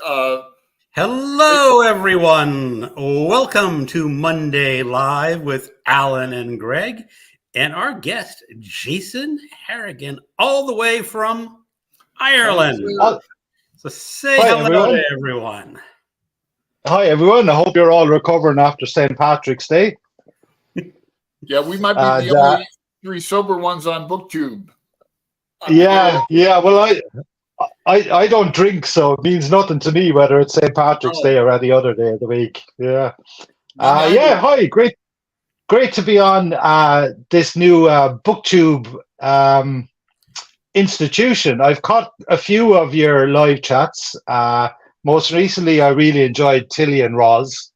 Hello, everyone. Welcome to Monday Live with Alan and Greg and our guest, Jason Harrigan, all the way from Ireland. So say hello to everyone. Hi, everyone. I hope you're all recovering after St. Patrick's Day. Yeah, we might be the only three sober ones on BookTube. Yeah. Well, I don't drink, so it means nothing to me whether it's St. Patrick's Day or any other day of the week. Yeah. Hi. Great to be on this new BookTube institution. I've caught a few of your live chats. Most recently, I really enjoyed Tilly and Roz,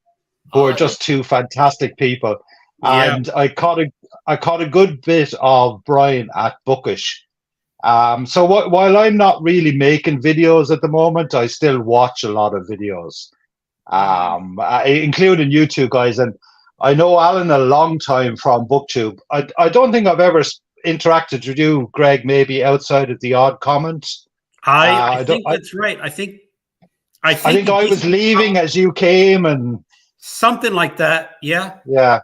who are just two fantastic people. Yeah. And I caught a good bit of Brian at Bookish. So while I'm not really making videos at the moment, I still watch a lot of videos, including you two guys. And I know Alan a long time from BookTube. I don't think I've ever interacted with you, Greg, maybe outside of the odd comment. I think that's right. I think I was leaving as you came and something like that. Yeah. Yeah.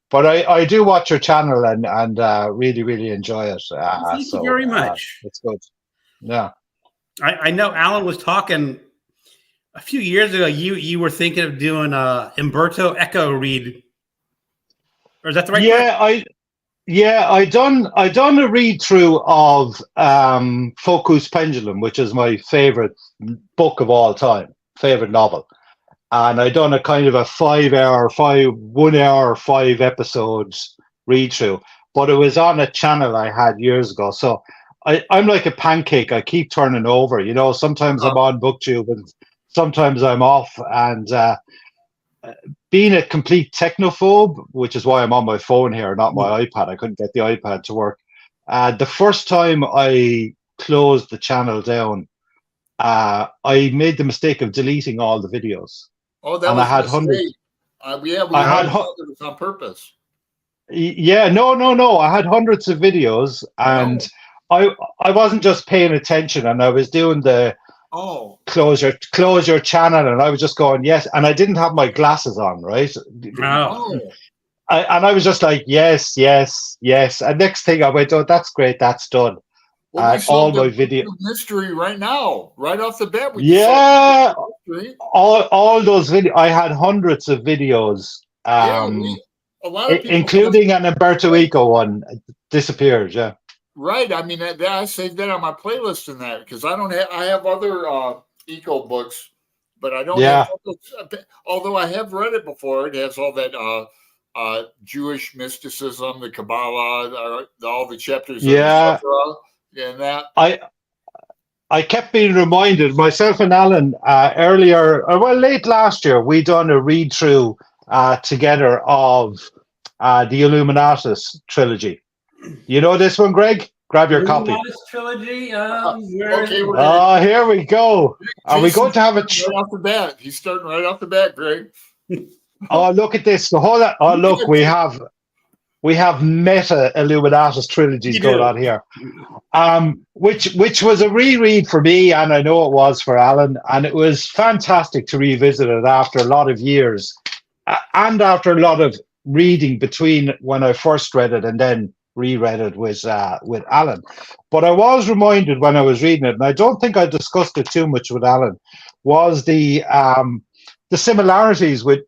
But I do watch your channel and really, really enjoy it. Thank you very much. It's good. Yeah. I know Alan was talking a few years ago. You were thinking of doing a Umberto Eco read. Or is that the right word? I done a read through of Foucault's Pendulum, which is my favorite book of all time, favorite novel. And I done a kind of a 5 episodes read through, but it was on a channel I had years ago. So I'm like a pancake. I keep turning over, sometimes I'm on BookTube and sometimes I'm off. And being a complete technophobe, which is why I'm on my phone here, not my iPad. I couldn't get the iPad to work. The first time I closed the channel down, I made the mistake of deleting all the videos. Oh, that and was I had hundreds. We had hundreds on purpose. Yeah, no. I had hundreds of videos, and I wasn't just paying attention, and I was doing the close your channel, and I was just going yes, and I didn't have my glasses on, right? Oh. And I was just like yes. And next thing I went, oh, that's great, that's done. Well, all my video mystery right now, right off the bat. All those videos. I had hundreds of videos, a lot of people, including an Umberto Eco one, disappeared. Yeah, right. I mean, I saved that on my playlist in that because I don't have. I have other Eco books, but I don't have. Although I have read it before, it has all that Jewish mysticism, the Kabbalah, all the chapters. Yeah. And that I kept being reminded, myself and Alan, late last year, we done a read through together of the Illuminatus trilogy. You know this one, Greg? Grab your copy. Illuminatus trilogy. Here we go. Are we going to have a right off the bat? He's starting right off the bat, Greg. Oh, look at this! Look, we have meta Illuminatus trilogies going on here, which was a reread for me, and I know it was for Alan, and it was fantastic to revisit it after a lot of years, and after a lot of reading between when I first read it and then reread it with Alan. But I was reminded when I was reading it, and I don't think I discussed it too much with Alan, was the similarities with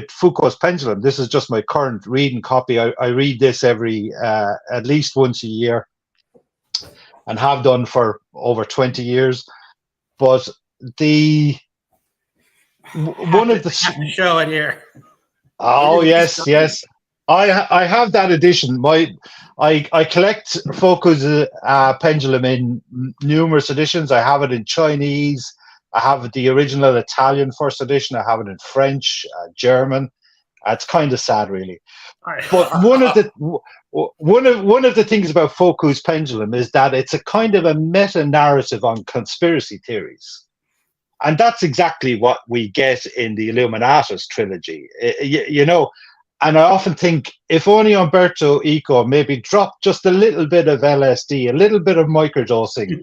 Foucault's Pendulum. This is just my current reading copy. I read this every at least once a year, and have done for over 20 years. But one of the show it here. Oh yes. I have that edition. I collect Foucault's Pendulum in numerous editions. I have it in Chinese. I have the original Italian first edition. I have it in French, German. It's kind of sad, really. But one of the things about Foucault's Pendulum is that it's a kind of a meta narrative on conspiracy theories, and that's exactly what we get in the Illuminatus trilogy. And I often think if only Umberto Eco maybe dropped just a little bit of LSD, a little bit of microdosing,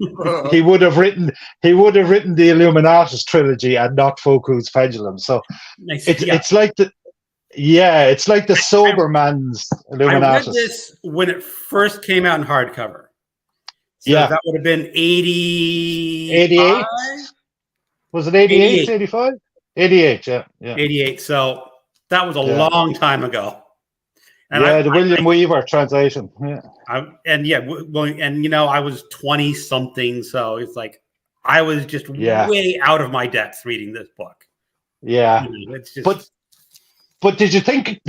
he would have written the Illuminatus trilogy and not Foucault's Pendulum. So it's like the sober man's Illuminatus. I read this when it first came out in hardcover. So that would have been 88. Was it 88, 85? 88, yeah. 88. So that was a long time ago. And the William Weaver translation. Yeah. I was 20 something, so it's like I was just way out of my depth reading this book. Yeah. It's just, but did you think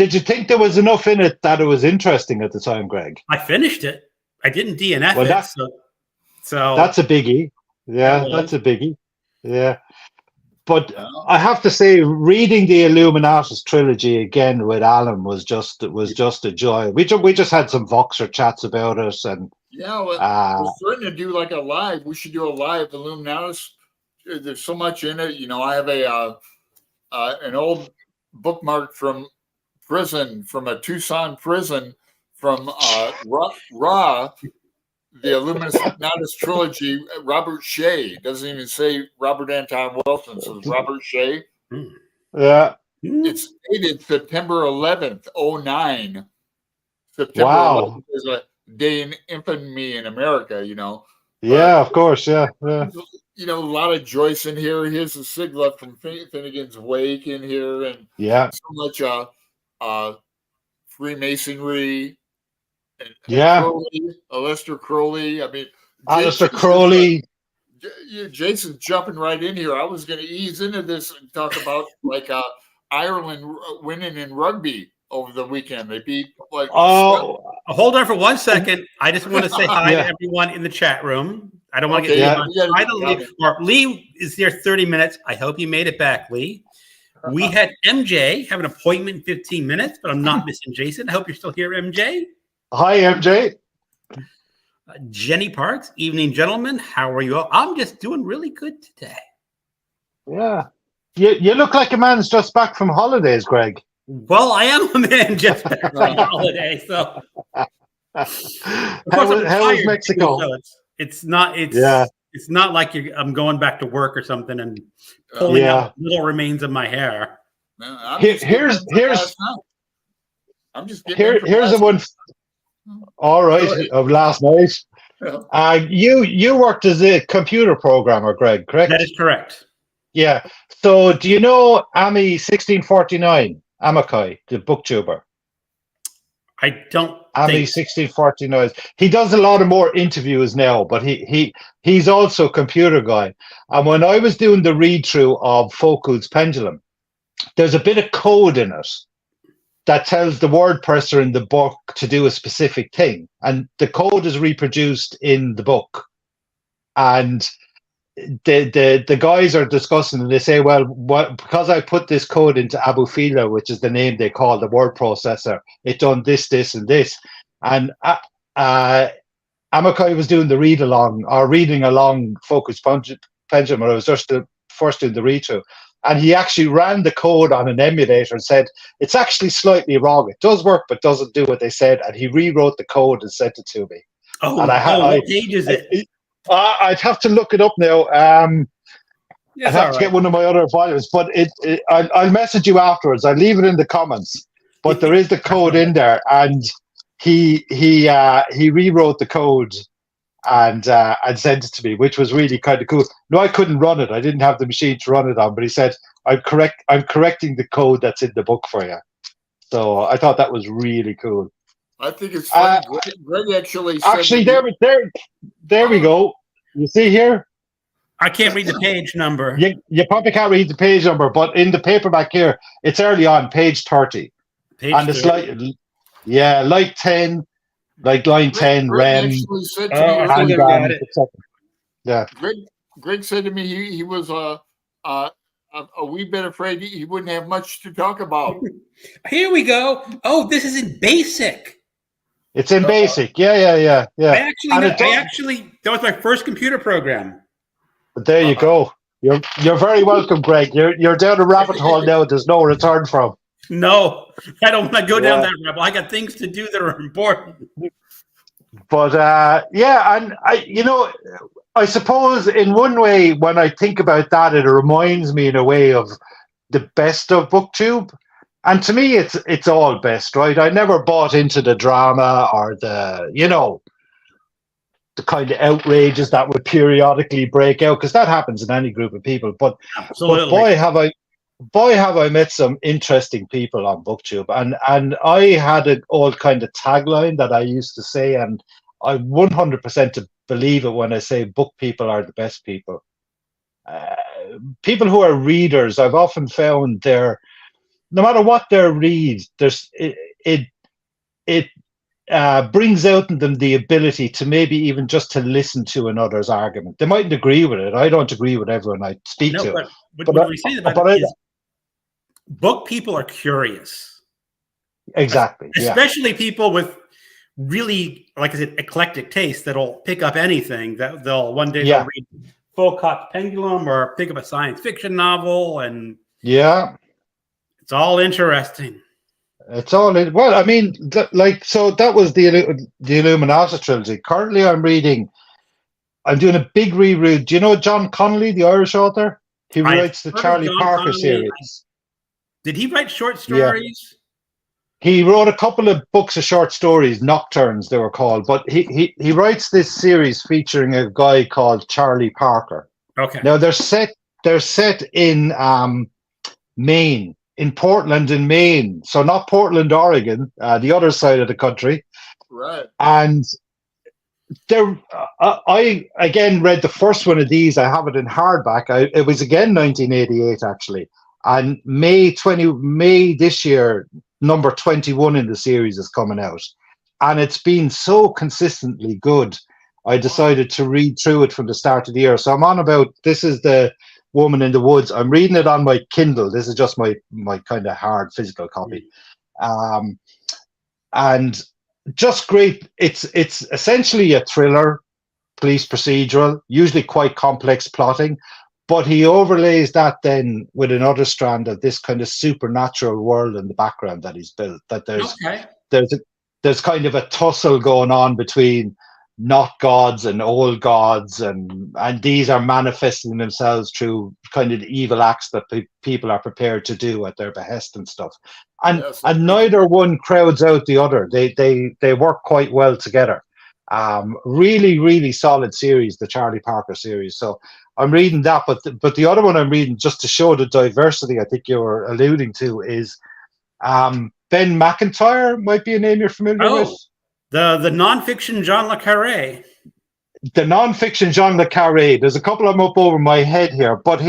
there was enough in it that it was interesting at the time, Greg? I finished it. I didn't DNF it. So that's a biggie. Yeah, that's a biggie. Yeah. But I have to say, reading the Illuminatus trilogy again with Alan was just a joy. We just had some Voxer chats about it, and we're starting to do like a live. We should do a live Illuminatus. There's so much in it. I have an old bookmark from prison, from a Tucson prison, from Raw. The Illuminatus trilogy, Robert Shea. Doesn't even say Robert Anton Wilson, so it's Robert Shea. Yeah. It's dated September 11th, 09. September 11th is a day in infamy in America, Yeah, of course, yeah. A lot of Joyce in here. Here's a Sigla from Finnegan's Wake in here, and so much Freemasonry. Aleister Crowley. I mean, Aleister Crowley. Jason's jumping right in here. I was going to ease into this and talk about Ireland winning in rugby over the weekend. They beat hold on for 1 second. I just want to say hi to everyone in the chat room. I don't want to get hi to Lee. Lee is there 30 minutes. I hope you made it back, Lee. We had MJ have an appointment in 15 minutes, but I'm not missing Jason. I hope you're still here, MJ. Hi, MJ. Jenny Parks, evening, gentlemen. How are you all? I'm just doing really good today. Yeah. You look like a man's just back from holidays, Greg. Well, I am a man just back from holiday, so. How was Mexico? So it's not like I'm going back to work or something and pulling out little remains of my hair. Here's the one. All right, of last night. You worked as a computer programmer, Greg, correct? That is correct. Yeah. So do you know Ami 1649, Amakai, the booktuber? I don't. Ami 1649. He does a lot of more interviews now, but he's also a computer guy. And when I was doing the read through of Foucault's Pendulum, there's a bit of code in it that tells the word purser in the book to do a specific thing. And the code is reproduced in the book. And the guys are discussing, and they say, well, because I put this code into Abu Fila, which is the name they call the word processor, it done this, this, and this. And Amakai was doing the reading along Foucault's Pendulum, or I was just the first doing the read through. And he actually ran the code on an emulator and said, it's actually slightly wrong. It does work, but doesn't do what they said. And he rewrote the code and sent it to me. What page is it? I'd have to look it up now. I'd have to get one of my other volumes, but I'll message you afterwards. I'll leave it in the comments. But there is the code in there, and he rewrote the code and sent it to me, which was really kind of cool. No, I couldn't run it. I didn't have the machine to run it on, but he said, I'm correcting the code that's in the book for you. So I thought that was really cool. I think it's funny. Greg actually there we go. You see here? I can't read the page number. You probably can't read the page number, but in the paperback here, it's early on, page 30. And it's like 10, like line 10, Rem. Greg said to me he was a wee bit afraid he wouldn't have much to talk about. Here we go. Oh, this is in BASIC. It's in BASIC. Yeah. I actually, that was my first computer program. But there you go. You're very welcome, Greg. You're down a rabbit hole now. There's no return from. No, I don't want to go down Yeah. that rabbit hole. I got things to do that are important. But and I suppose in one way, when I think about that, it reminds me in a way of the best of BookTube. And to me, it's all best, right? I never bought into the drama or the kind of outrages that would periodically break out, because that happens in any group of people. But Absolutely. boy have I met some interesting people on BookTube, and I had an old kind of tagline that I used to say, and I 100% believe it when I say book people are the best people. People who are readers, I've often found no matter what their read, it brings out in them the ability to maybe even just to listen to another's argument. They mightn't agree with it. I don't agree with everyone I speak to. But what we say about it is book people are curious. Exactly. Especially people with really, like I said, eclectic taste that'll pick up anything. That they'll one day they'll read Foucault's Pendulum or pick up a science fiction novel, and it's all interesting. It's all well. I mean, so that was the Illuminati trilogy. Currently, I'm doing a big reread. Do you know John Connolly, the Irish author? He writes the Charlie Parker series. Did he write short stories? He wrote a couple of books of short stories, Nocturnes they were called, but he writes this series featuring a guy called Charlie Parker. Okay. Now they're set in Maine, in Portland in Maine. So not Portland, Oregon, the other side of the country. Right. And I again read the first one of these. I have it in hardback. It was again 1988 actually. And May this year, number 21 in the series is coming out, and it's been so consistently good. I decided to read through it from the start of the year. So I'm on about, this is the Woman in the Woods. I'm reading it on my Kindle. This is just my kind of hard physical copy, and just great. It's essentially a thriller, police procedural, usually quite complex plotting. But he overlays that then with another strand of this kind of supernatural world in the background that he's built. That there's kind of a tussle going on between not gods and old gods, and these are manifesting themselves through kind of the evil acts that people are prepared to do at their behest and stuff. And neither one crowds out the other. They work quite well together. Really, really solid series, the Charlie Parker series. So I'm reading that, but the other one I'm reading, just to show the diversity I think you were alluding to, is Ben McIntyre. Might be a name you're familiar with. The nonfiction John le Carré. The nonfiction John le Carré. There's a couple of them up over my head here, but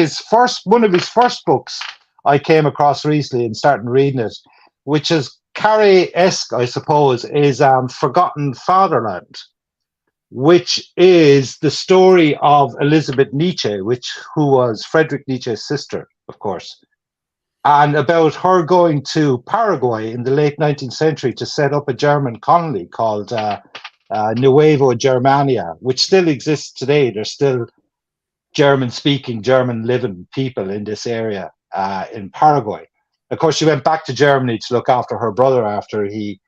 one of his first books I came across recently and started reading it, which is Carré-esque, I suppose, is Forgotten Fatherland, which is the story of Elizabeth Nietzsche, who was Friedrich Nietzsche's sister, of course, and about her going to Paraguay in the late 19th century to set up a German colony called Nueva Germania, which still exists today. There's still German-speaking, German-living people in this area in Paraguay. Of course, she went back to Germany to look after her brother after he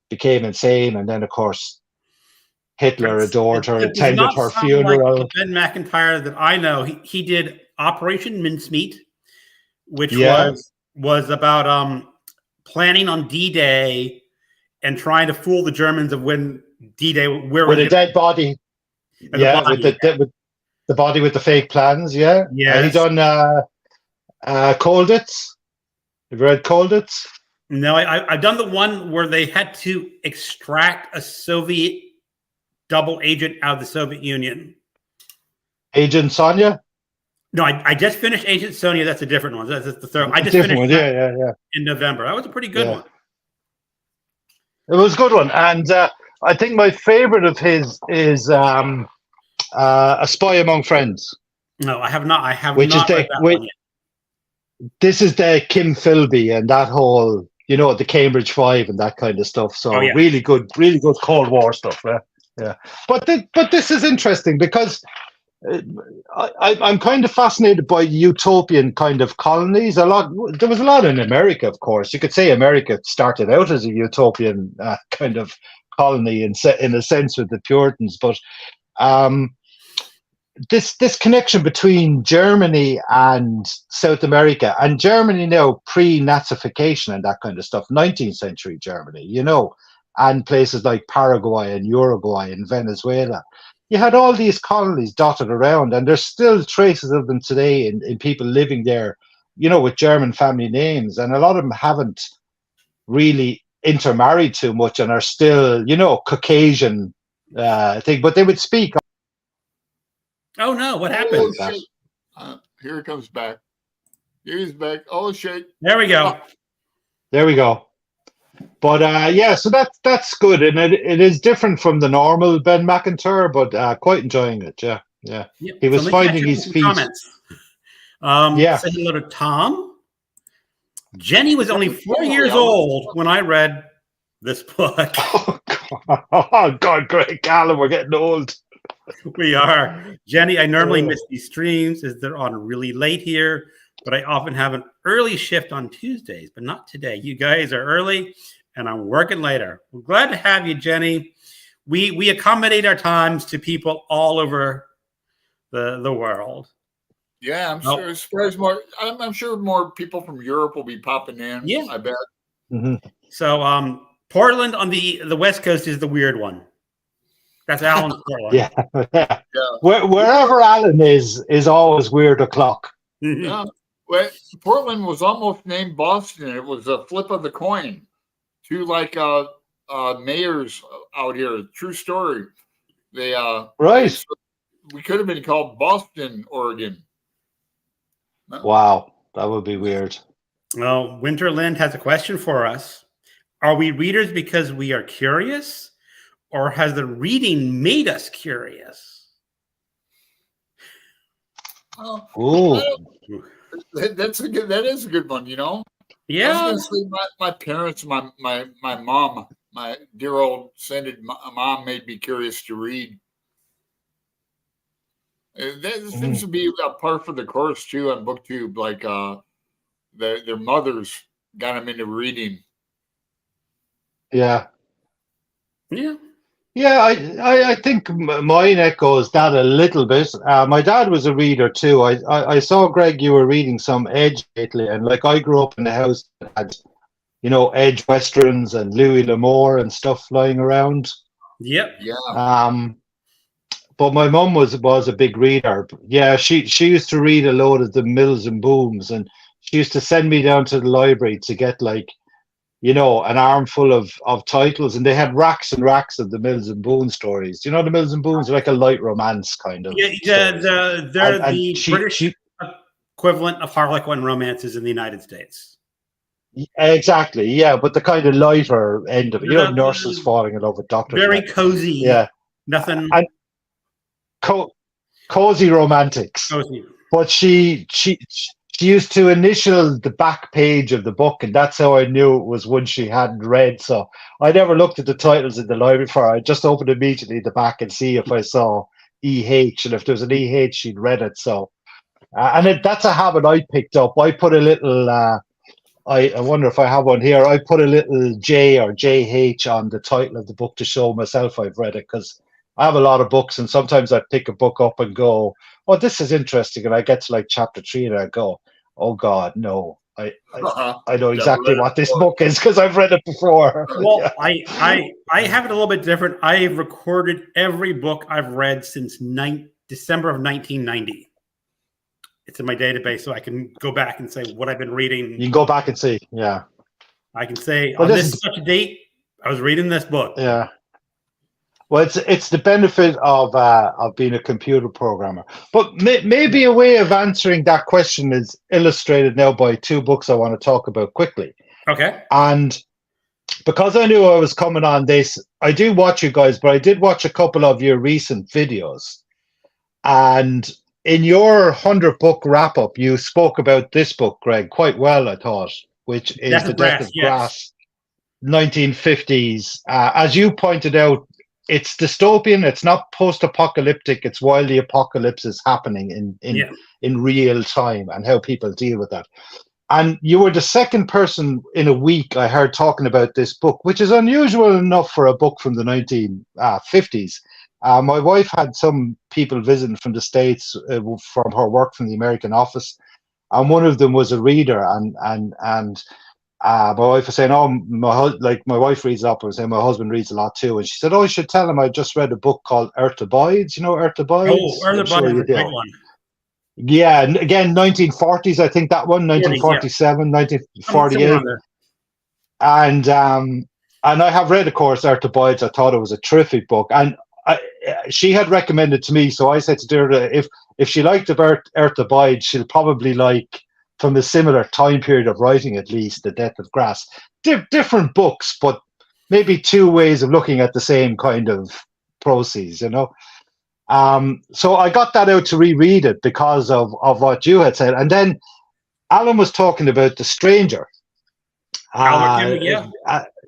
became insane, and then, of course, Hitler adored her, attended her funeral. Like Ben McIntyre that I know, he did Operation Mincemeat, which was about planning on D-Day and trying to fool the Germans of when D-Day with a dead body. With the body with the fake plans. Yeah. He done Colditz. Have you read Colditz? No, I've done the one where they had to extract a Soviet double agent out of the Soviet Union. Agent Sonia? No, I just finished Agent Sonia. That's a different one. That's the third. I just finished one. In November. That was a pretty good one. It was a good one. And I think my favorite of his is A Spy Among Friends. No, I have not. I have not read that one yet. This is the Kim Philby and that whole, the Cambridge Five and that kind of stuff. So really good Cold War stuff. Yeah. But this is interesting because I'm kind of fascinated by utopian kind of colonies. There was a lot in America, of course. You could say America started out as a utopian kind of colony in a sense with the Puritans, but um, this connection between Germany and South America, and Germany now pre-Nazification and that kind of stuff, 19th century Germany, and places like Paraguay and Uruguay and Venezuela. You had all these colonies dotted around, and there's still traces of them today in people living there, with German family names, and a lot of them haven't really intermarried too much and are still, Caucasian thing, but they would speak. Oh no! What happened? Here it comes back. Here's back. Oh shit! There we go. There we go. But so that's good, and it is different from the normal Ben McIntyre, but quite enjoying it. Yeah. Yep. He was finding his feet. Comments. Say hello to Tom. Jenny was only 4 years old when I read this book. Oh God, Greg Callan, we're getting old. We are. Jenny, I normally miss these streams as they're on really late here, but I often have an early shift on Tuesdays, but not today. You guys are early and I'm working later. We're glad to have you, Jenny. We accommodate our times to people all over the world. Yeah, I'm sure. As far as I'm sure more people from Europe will be popping in. Yeah, I bet. Mm-hmm. So Portland on the West Coast is the weird one. That's Alan's Portland. Yeah. Wherever Alan is always weird o'clock. Yeah. Well, Portland was almost named Boston. It was a flip of the coin. Two mayors out here. True story. They right. We could have been called Boston, Oregon. No. Wow, that would be weird. Well, Winterland has a question for us. Are we readers because we are curious, or has the reading made us curious? That is a good one, Yeah. I was going to say my parents, my mom, my dear old sainted mom made me curious to read. That seems to be a part for the course too on BookTube. Like their mothers got them into reading. Yeah. Yeah. Yeah, I think mine echoes that a little bit. My dad was a reader too. I saw, Greg, you were reading some Edge lately, and like I grew up in a house that had, Edge Westerns and Louis L'Amour and stuff lying around. Yep. Yeah. But my mum was a big reader. Yeah, she used to read a load of the Mills and Booms, and she used to send me down to the library to get an armful of titles, and they had racks and racks of the Mills and Boon stories. The Mills and Boons are like a light romance kind of. Yeah, they're the British equivalent of Harlequin romances in the United States. Exactly, yeah, but the kind of lighter end of it. Nurses falling in love with doctors. Very cozy. Yeah, nothing. And cozy romantics. Cozy. But she used to initial the back page of the book, and that's how I knew it was one she hadn't read. So I never looked at the titles in the library before. I just opened immediately the back and see if I saw EH, and if there was an EH, she'd read it. So, that's a habit I picked up. I put a little. I wonder if I have one here. I put a little J or JH on the title of the book to show myself I've read it, because I have a lot of books, and sometimes I pick a book up and go, "Oh, this is interesting," and I get to like chapter 3 and I go, "Oh God, no! I know exactly what this book is because I've read it before." Well, yeah. I have it a little bit different. I've recorded every book I've read since December of 1990. It's in my database, so I can go back and say what I've been reading. You can go back and see, yeah. I can say on this such a date, I was reading this book. Yeah. Well, it's the benefit of being a computer programmer. But maybe a way of answering that question is illustrated now by two books I want to talk about quickly. Okay. And because I knew I was coming on this, I do watch you guys, but I did watch a couple of your recent videos. And in your 100 book wrap up, you spoke about this book, Greg, quite well, I thought, which is The Death of Grass, 1950s. As you pointed out, it's dystopian. It's not post-apocalyptic. It's while the apocalypse is happening in real time and how people deal with that. And you were the second person in a week I heard talking about this book, which is unusual enough for a book from the 1950s. My wife had some people visiting from the States from her work from the American office, and one of them was a reader, and my wife was saying, "Oh, my wife reads a lot," but I was saying my husband reads a lot too, and she said, "Oh, I should tell him I just read a book called Earth Abides." You know Earth Abides? Oh, Earth Abides is a great one. Yeah, again, 1940s, I think that one, 1947, 1948. And I have read, of course, Earth Abides. I thought it was a terrific book. And she had recommended to me, so I said to her, if she liked Earth Abides, she'll probably like, from a similar time period of writing at least, The Death of Grass. Different books, but maybe two ways of looking at the same kind of process, you know. So I got that out to reread it because of what you had said. And then Alan was talking about The Stranger. Camus.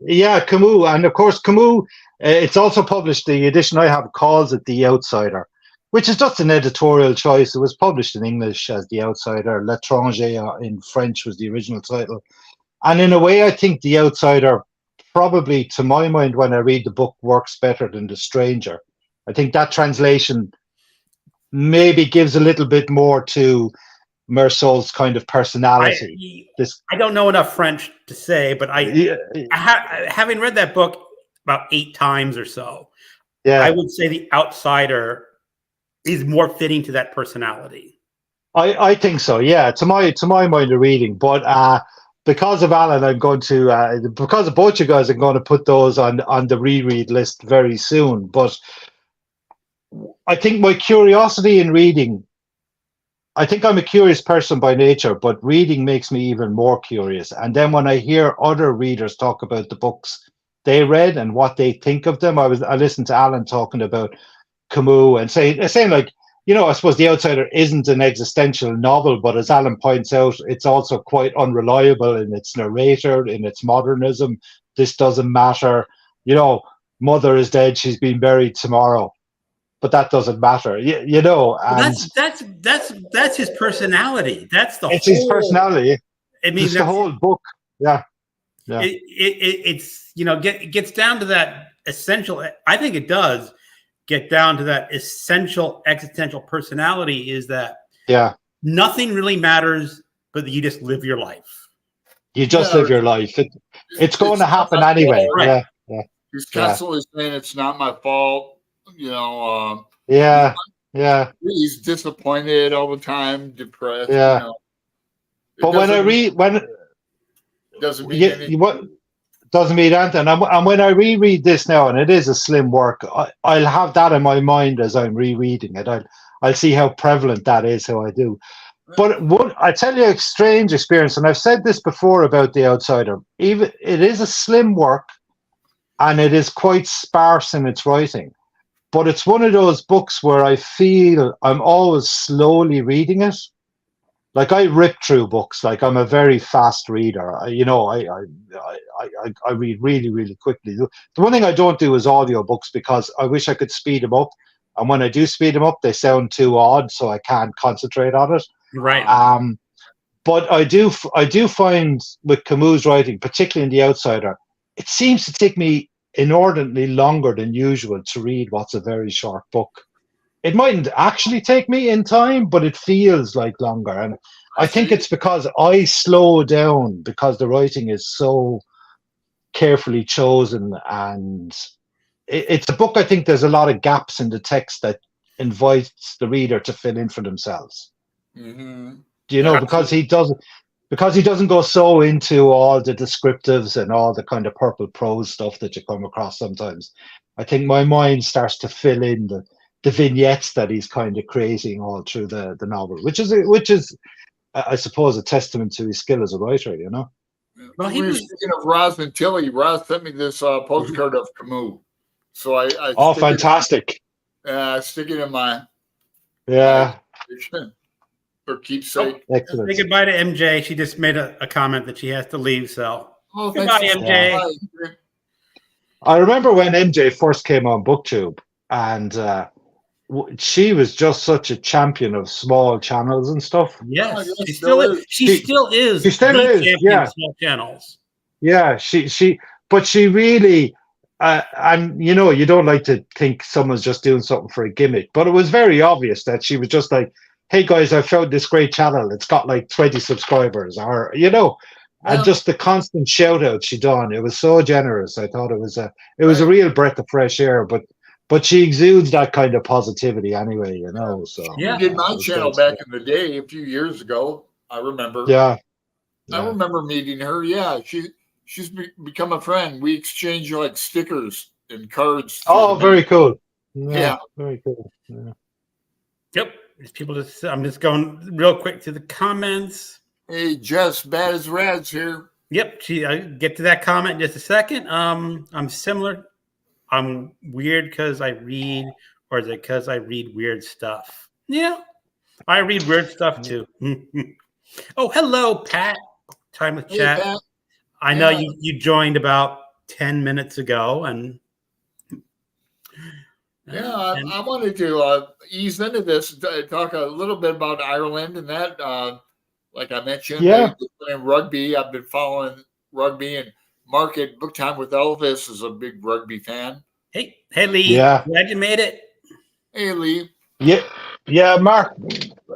And of course Camus, it's also published, the edition I have calls it The Outsider, which is just an editorial choice. It was published in English as The Outsider. L'Étranger in French was the original title. And in a way, I think The Outsider probably, to my mind, when I read the book, works better than The Stranger. I think that translation maybe gives a little bit more to Meursault's kind of personality. I don't know enough French to say, but having read that book about 8 times or so, I would say The Outsider is more fitting to that personality. I think so, yeah. To my mind of reading, but because of Alan, I'm going to because of both you guys, I'm going to put those on the reread list very soon. But I think my curiosity in reading, I think I'm a curious person by nature, but reading makes me even more curious. And then when I hear other readers talk about the books they read and what they think of them, I listened to Alan talking about Camus and saying like, you know, I suppose The Outsider isn't an existential novel, but as Alan points out, it's also quite unreliable in its narrator, in its modernism. This doesn't matter. You know, mother is dead, she's been buried tomorrow. But that doesn't matter, you know. And that's his personality. It's his personality. I mean, the whole book. Yeah. It's, you know, it gets down to that essential. I think it does get down to that essential existential personality. Is that nothing really matters, but you just live your life. You just live your life. It's going to happen anyway. Right. Yeah. He's constantly saying it's not my fault. You know, he's disappointed all the time, depressed. Yeah, you know. But when I read, doesn't mean anything. Doesn't mean anything. And when I reread this now, and it is a slim work, I'll have that in my mind as I'm rereading it. I'll see how prevalent that is, how I do. But I tell you a strange experience, and I've said this before about The Outsider. Even it is a slim work, and it is quite sparse in its writing. But it's one of those books where I feel I'm always slowly reading it. Like I rip through books. Like I'm a very fast reader. I read really, really quickly. The one thing I don't do is audiobooks because I wish I could speed them up. And when I do speed them up, they sound too odd, so I can't concentrate on it. Right. But I do find with Camus' writing, particularly in The Outsider, it seems to take me inordinately longer than usual to read what's a very short book. It mightn't actually take me in time, but it feels like longer. And I think it's because I slow down because the writing is so carefully chosen. And it's a book, I think there's a lot of gaps in the text that invites the reader to fill in for themselves. Mm-hmm. You know, because he doesn't go so into all the descriptives and all the kind of purple prose stuff that you come across sometimes. I think my mind starts to fill in the vignettes that he's kind of creating all through the novel, which is, I suppose, a testament to his skill as a writer, you know. Well, he was speaking of Rosman Tilly. Roz sent me this postcard of Camus, so I fantastic. Stick it in my for keepsake. Say goodbye to MJ. She just made a comment that she has to leave. So goodbye, MJ. I remember when MJ first came on BookTube, and she was just such a champion of small channels and stuff. Yes, yes, she still is. She still She still the is. champion Yeah, of small channels. yeah. But she really, and you know, you don't like to think someone's just doing something for a gimmick, but it was very obvious that she was just like, "Hey guys, I found this great channel. It's got like 20 subscribers," or you know. And just the constant shout out she done, it was so generous. I thought it was a real breath of fresh air. But she exudes that kind of positivity anyway, you know. So you did my channel back in the day a few years ago. I remember. Yeah. I remember meeting her. Yeah, she's become a friend. We exchange like stickers and cards. Oh, very cool. Yeah, very cool. Yeah. Yep. There's people just. I'm just going real quick to the comments. Hey, Jess, bad as rads here. Yep. I get to that comment in just a second. I'm similar. I'm weird because I read, or is it because I read weird stuff? Yeah, I read weird stuff too. Oh, hello, Pat. Time with chat. Pat. I know you joined about 10 minutes ago, and I wanted to ease into this, talk a little bit about Ireland and that. Like I mentioned, in rugby, I've been following rugby, and Mark at Book Time with Elvis is a big rugby fan. Hey, Lee. Yeah. Glad you made it. Hey, Lee. Yeah, Mark.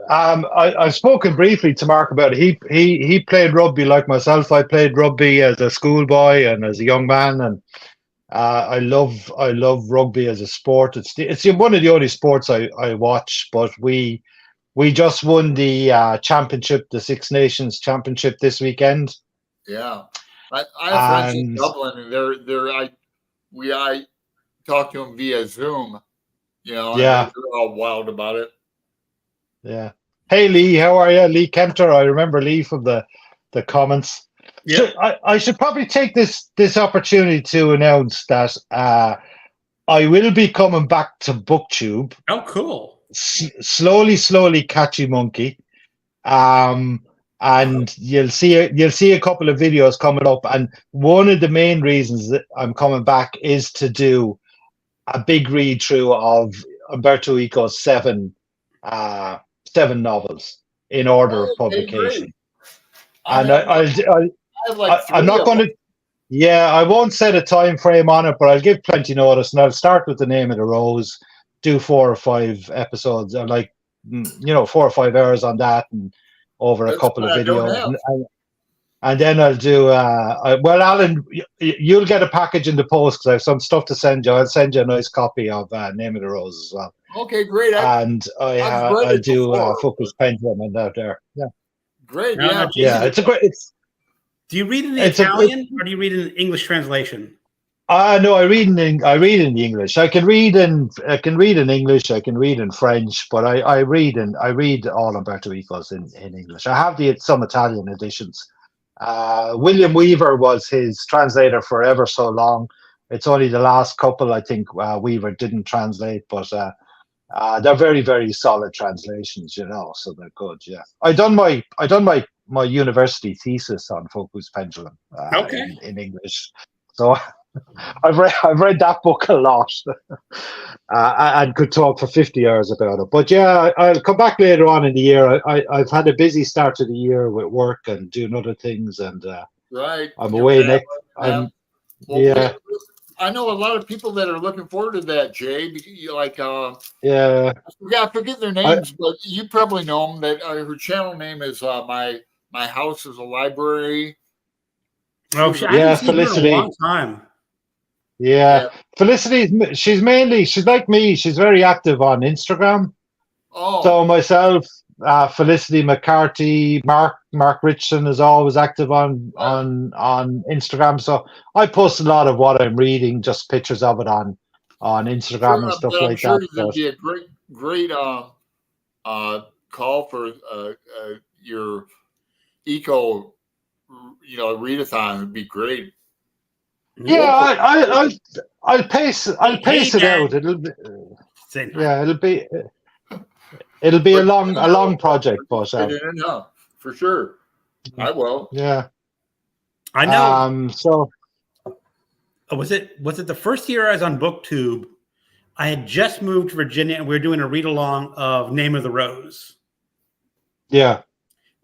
I've spoken briefly to Mark about it. He played rugby like myself. I played rugby as a schoolboy and as a young man, and I love rugby as a sport. It's one of the only sports I watch. But we just won the championship, the Six Nations Championship this weekend. Yeah, I have friends in Dublin, and I talk to them via Zoom. You know, yeah, they're all wild about it. Yeah. Hey Lee, how are you? Lee Kempter. I remember Lee from the comments. Yep. I should probably take this opportunity to announce that I will be coming back to BookTube. Oh, cool. Slowly, catchy monkey. And you'll see a couple of videos coming up. And one of the main reasons that I'm coming back is to do a big read through of Umberto Eco's seven novels in order of publication. And I'm not going to. Yeah, I won't set a time frame on it, but I'll give plenty notice, and I'll start with The Name of the Rose, do 4 or 5 episodes, or 4 or 5 hours on that, and over a couple of videos, and then I'll do. Well, Alan, you'll get a package in the post because I have some stuff to send you. I'll send you a nice copy of Name of the Rose as well. Okay, great. And I do Focus Pendulum and out there. Yeah, great. Yeah, it's a great. Do you read in the Italian or do you read in the English translation? No, I read in the English. I can read in English. I can read in French, but I read all Umberto Eco's in English. I have some Italian editions. William Weaver was his translator for ever so long. It's only the last couple I think Weaver didn't translate, but they're very, very solid translations, so they're good. Yeah, I done my university thesis on Focus Pendulum in English, so I've read that book a lot and could talk for 50 hours about it. But yeah, I'll come back later on in the year. I've had a busy start to the year with work and doing other things, and I'm away next. I know a lot of people that are looking forward to that, Jay. Yeah, I forget their names, but you probably know them. That her channel name is my house is a library. Oh, I haven't seen Felicity. her in a long time. Yeah, Felicity. She's like me. She's very active on Instagram. Oh, so myself, Felicity McCarthy, Mark Richardson is always active on Instagram. So I post a lot of what I'm reading, just pictures of it on Instagram and stuff like that. That'd be a great call for your eco, readathon. Would be great. Yeah, I'll pace it out. It'll be a long project, but for sure, I will. Yeah, I know. Was it the first year I was on BookTube? I had just moved to Virginia, and we were doing a read along of Name of the Rose. Yeah.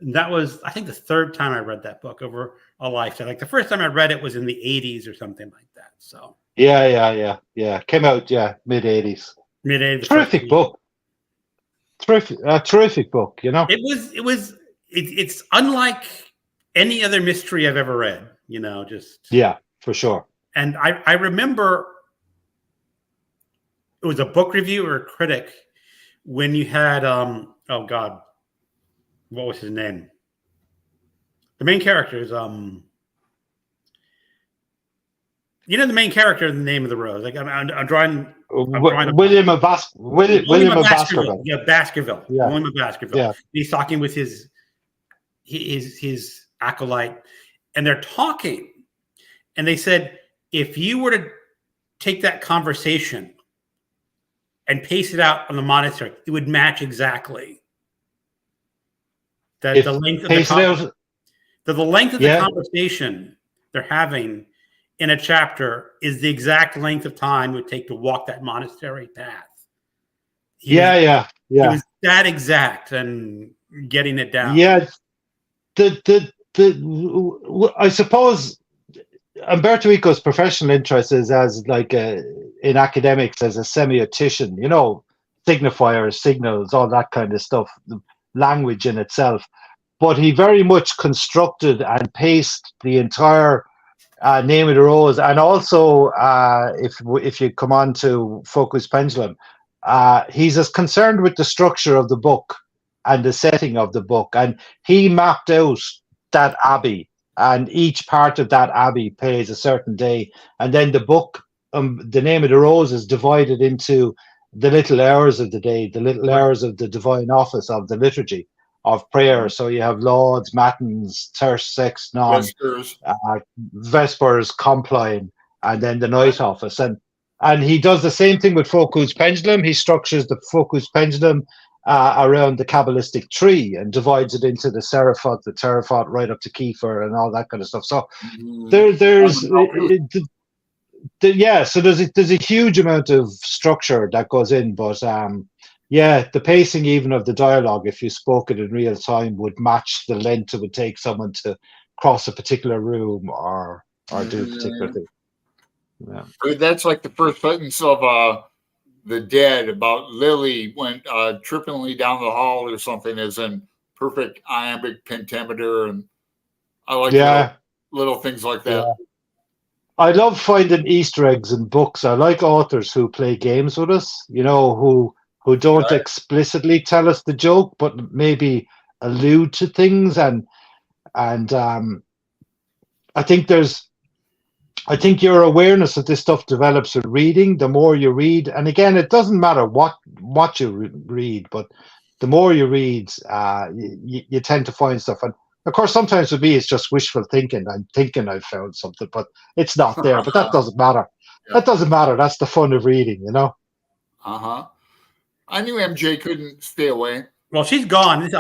And that was, I think, the third time I read that book over a lifetime. Like the first time I read it was in the 80s or something like that. So Yeah. Came out, mid 80s. Mid 80s. Terrific book. Terrific book. You know. It's unlike any other mystery I've ever read. You know, just for sure. And I remember it was a book review or a critic when you had oh God, what was his name? The main character is the main character in The Name of the Rose. Like I'm drawing William of Baskerville. Yeah, Baskerville. Yeah. William of Baskerville. Yeah. He's talking with his acolyte, and they're talking, and they said, if you were to take that conversation and paste it out on the monastery, it would match exactly. The length of the conversation they're having in a chapter is the exact length of time it would take to walk that monastery path. He was that exact and getting it down. Yeah. I suppose Umberto Eco's professional interest is as in academics as a semiotician, signifiers, signals, all that kind of stuff, the language in itself. But he very much constructed and paced the entire Name of the Rose, and also if you come on to Focus Pendulum, he's as concerned with the structure of the book and the setting of the book, and he mapped out that abbey, and each part of that abbey plays a certain day, and then the book, The Name of the Rose, is divided into the little hours of the day, the little hours of the divine office of the liturgy of prayer. So you have Lauds, Matins, Terce, Sex, Non, Vespers, Compline, and then the night office. And he does the same thing with Focus Pendulum. He structures the Focus Pendulum around the Kabbalistic tree and divides it into the Seraphot, the Terafot, right up to Kiefer and all that kind of stuff. So there's a huge amount of structure that goes in, but the pacing even of the dialogue, if you spoke it in real time, would match the length it would take someone to cross a particular room or do a particular thing. Yeah. That's like the first sentence of The Dead about Lily went trippingly down the hall or something, as in perfect iambic pentameter, and I like little things like that. Yeah. I love finding Easter eggs in books. I like authors who play games with us, who don't explicitly tell us the joke, but maybe allude to things. And I think your awareness of this stuff develops with reading. The more you read, and again, it doesn't matter what you read, but the more you read, you tend to find stuff. And of course, sometimes with me, it's just wishful thinking. I'm thinking I've found something, but it's not there. But that doesn't matter. Yeah. That doesn't matter. That's the fun of reading, I knew MJ couldn't stay away. Well, she's gone.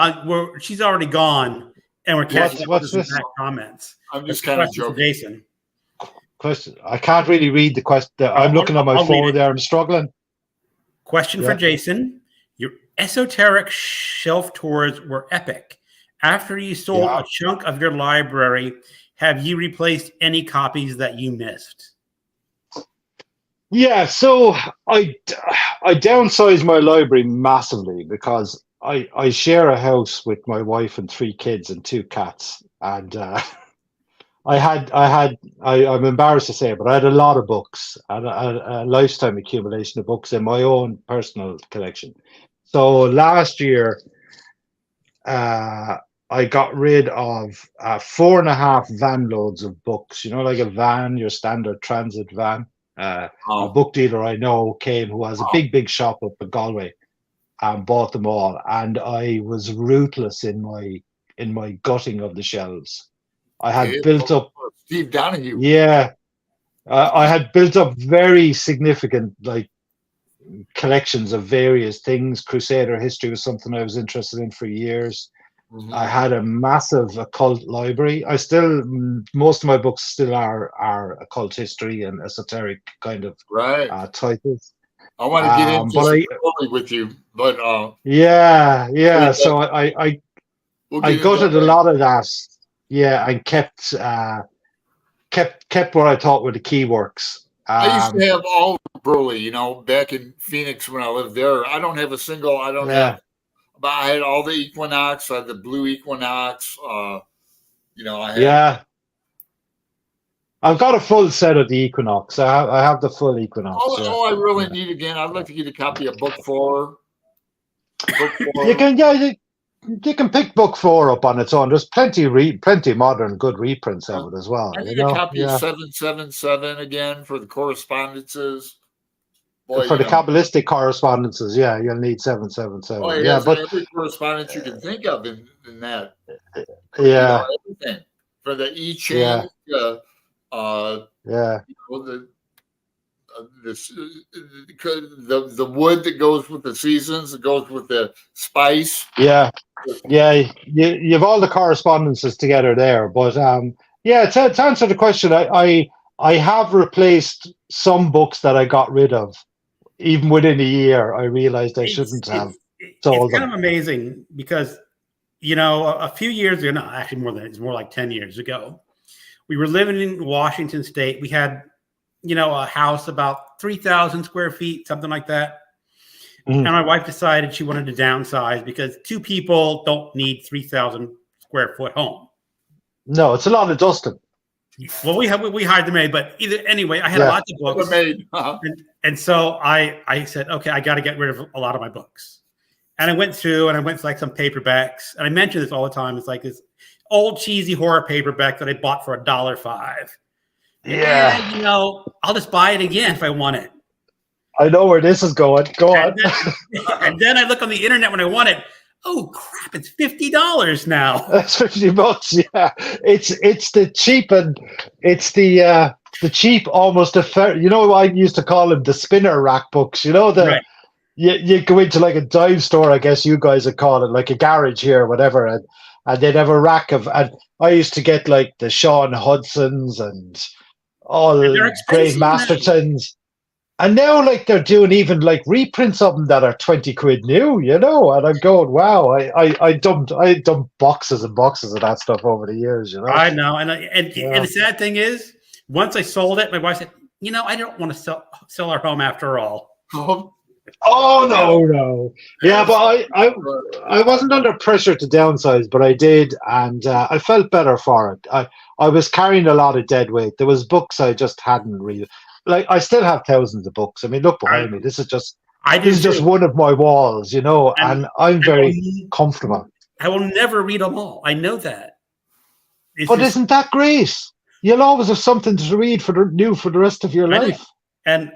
She's already gone, and we're catching up with some comments. I'm just kind of joking. Jason. Question. I can't really read the question. I'm looking at my phone there. I'm struggling. Question for Jason. Your esoteric shelf tours were epic. After you sold a chunk of your library, have you replaced any copies that you missed? Yeah, so I downsized my library massively because I share a house with my wife and 3 kids and 2 cats, and I'm embarrassed to say it, but I had a lot of books, a lifetime accumulation of books in my own personal collection. So last year, I got rid of 4.5 van loads of books. Like a van, your standard transit van. A book dealer I know came who has a big shop up in Galway and bought them all. And I was ruthless in my gutting of the shelves. I had built up Steve Donahue. Yeah, I had built up very significant collections of various things. Crusader history was something I was interested in for years. I had a massive occult library. Most of my books still are occult history and esoteric kind of Right. titles. I want to get into But some story with you, but yeah. So I we'll get into gutted that a later. lot of that. Yeah, and kept what I thought were the key works. I used to have all Broly, back in Phoenix when I lived there. I don't have a single. I don't have. But I had all the Equinox. I had the Blue Equinox. I had. Yeah. I've got a full set of the Equinox. I have the full Equinox. All I really need again, I'd like to get a copy of Book 4. You can pick Book 4 up on its own. There's plenty modern good reprints of it as well. I need a copy of 777 again for the correspondences. Boy, for the Kabbalistic correspondences, you'll need 777. Oh, yeah, but every correspondence you can think of in that. Everything for the I Ching. The wood that goes with the seasons, it goes with the spice. Yeah. You've all the correspondences together there, but to answer the question, I have replaced some books that I got rid of. Even within a year, I realized I shouldn't have sold them. It's kind of amazing because, a few years ago, no, actually it's more like 10 years ago, we were living in Washington State. We had, a house about 3,000 square feet, something like that. And my wife decided she wanted to downsize because 2 people don't need 3,000 square foot home. No, it's a lot of dusting. Well, we hired the maid, but anyway, I had lots of books. And so I said, okay, I got to get rid of a lot of my books. And I went through like some paperbacks. And I mention this all the time. It's like this old cheesy horror paperback that I bought for $1.05. And, I'll just buy it again if I want it. I know where this is going. Go on. And then I look on the internet when I want it. Oh crap! It's $50 now. That's $50. Yeah, it's the cheap and it's the cheap, almost I used to call them the spinner rack books. You go into like a dive store, I guess you guys would call it, like a garage here or whatever, and they'd have a rack of. And I used to get like the Sean Hudsons and all the Great Mastertons. And now, like, they're doing even like reprints of them that are 20 quid new, and I'm going, wow! I dumped boxes and boxes of that stuff over the years, I know, and the sad thing is, once I sold it, my wife said, I don't want to sell our home after all. Oh no! Yeah, but I wasn't under pressure to downsize, but I did, and I felt better for it. I was carrying a lot of dead weight. There was books I just hadn't read. Like, I still have thousands of books. I mean, look behind me. This is just one of my walls, and I'm very comfortable. I will never read them all. I know that. Isn't that great? You'll always have something to read for the rest of your life. And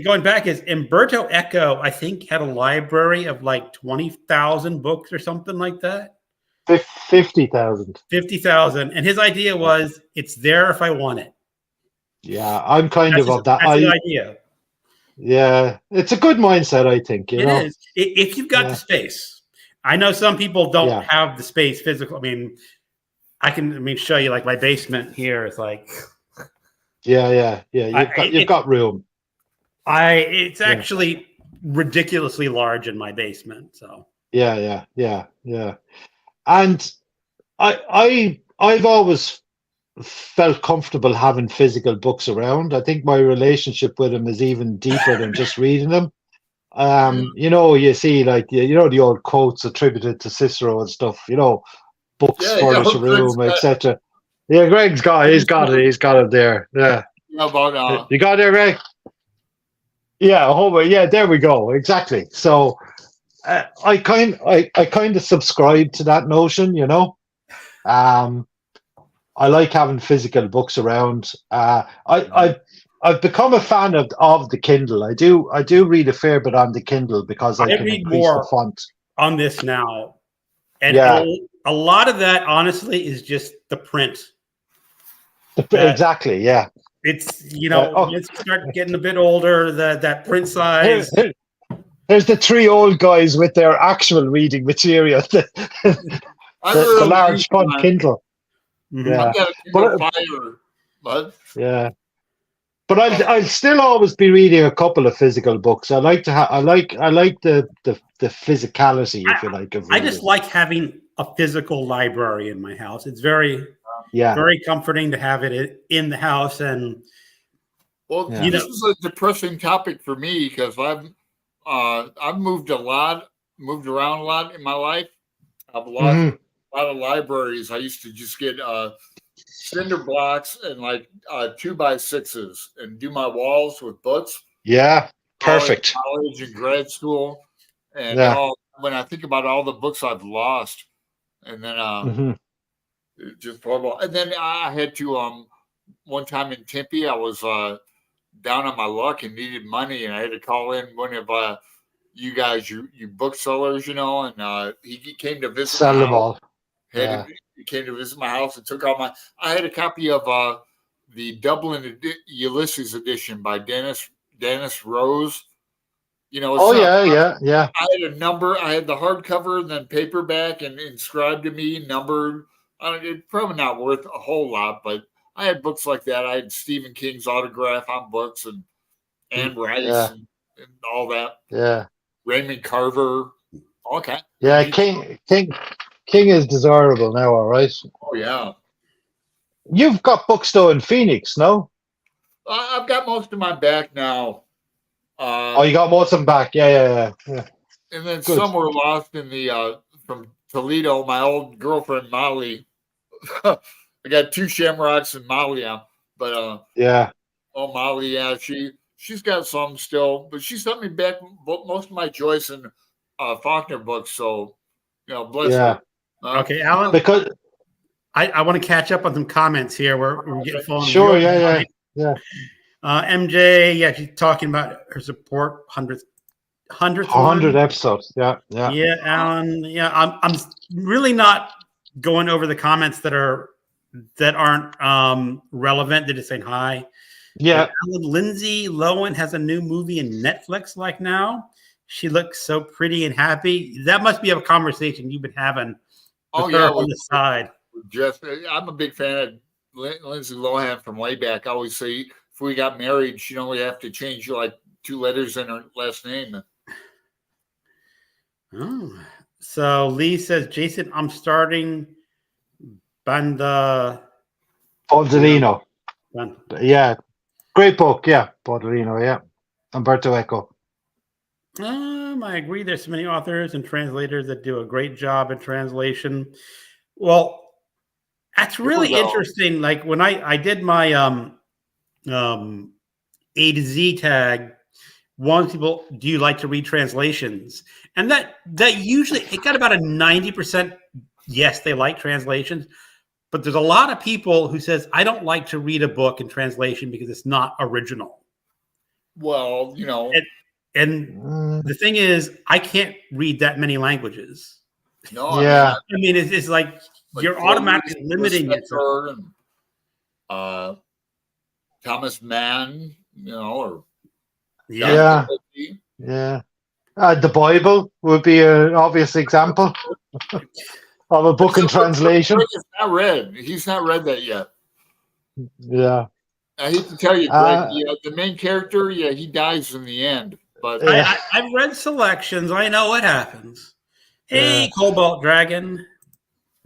going back is Umberto Eco, I think, had a library of like 20,000 books or something like that. 50,000. 50,000. And his idea was, it's there if I want it. Yeah, I'm kind of that. That's the idea. Yeah, it's a good mindset, I think. It is. If you've got the space. I know some people don't have the space physical. I mean, I can show you like my basement here. It's like. Yeah. You've got room. It's actually ridiculously large in my basement. So. Yeah. And I've always felt comfortable having physical books around. I think my relationship with them is even deeper than just reading them. You see, like, the old quotes attributed to Cicero and stuff, books furnish a room, etc. Yeah, he's got it there. Yeah. You got it there, Greg? Yeah, there we go. Exactly. So I kind of subscribe to that notion, I like having physical books around. I've become a fan of the Kindle. I do read a fair bit on the Kindle because I can read increase more the font on this now, and a lot of that, honestly, is just the print. Exactly. Yeah. It's once you start getting a bit older, that print size. There's the 3 old guys with their actual reading material. the large font Kindle. Yeah, I've got a Kindle Fire, but yeah. But I'll still always be reading a couple of physical books. I like to I like the physicality, if you like, of reading. I just like having a physical library in my house. It's very comforting to have it in the house. And this is a depressing topic for me because I've moved around a lot in my life. I've lost a lot of libraries. I used to just get cinder blocks and like 2x6s and do my walls with books. Yeah, perfect. College and grad school, and when I think about all the books I've lost, and then just horrible. And then I had to one time in Tempe, I was down on my luck and needed money, and I had to call in one of you guys, you booksellers, and he came to visit. Sell them all. He came to visit my house and took all my. I had a copy of the Dublin Ulysses edition by Dennis Rose. Yeah. I had a number. I had the hardcover and then paperback and inscribed to me, numbered. It's probably not worth a whole lot, but I had books like that. I had Stephen King's autograph on books and Anne Rice and all that. Yeah. Raymond Carver. Okay. Yeah, King is desirable now, all right. Oh yeah. You've got books though in Phoenix, no? I've got most of my back now. You got most of them back. Yeah. And then some were lost in the from Toledo. My old girlfriend Molly. I got 2 Shamrocks and Molly out, but Molly, she's got some still, but she sent me back most of my Joyce and Faulkner books. So bless her. Okay, Alan. Because I want to catch up on some comments here. We're getting full. Sure, yeah. MJ, she's talking about her support 100 episodes. Yeah. Yeah, Alan. Yeah, I'm really not going over the comments that aren't relevant. They're just saying hi. Yeah. Alan, Lindsay Lohan has a new movie in Netflix like now. She looks so pretty and happy. That must be a conversation you've been having with her on the side. I'm a big fan of Lindsay Lohan from way back. I always say if we got married, she'd only have to change like 2 letters in her last name. Oh, so Lee says, Jason, I'm starting Banda Baldolino. Yeah, great book. Yeah, Baldolino. Yeah, Umberto Eco. I agree. There's so many authors and translators that do a great job in translation. Well, that's really interesting. Like when I did my A to Z tag, one people, do you like to read translations? And that usually it got about a 90% yes, they like translations. But there's a lot of people who says, I don't like to read a book in translation because it's not original. Well, and the thing is, I can't read that many languages. No, yeah. I mean, it's like you're automatically limiting it. Thomas Mann, or yeah. The Bible would be an obvious example of a book in translation. He's not read that yet. Yeah. I hate to tell you, Greg, the main character, he dies in the end. But I've read selections. I know what happens. Hey, Cobalt Dragon.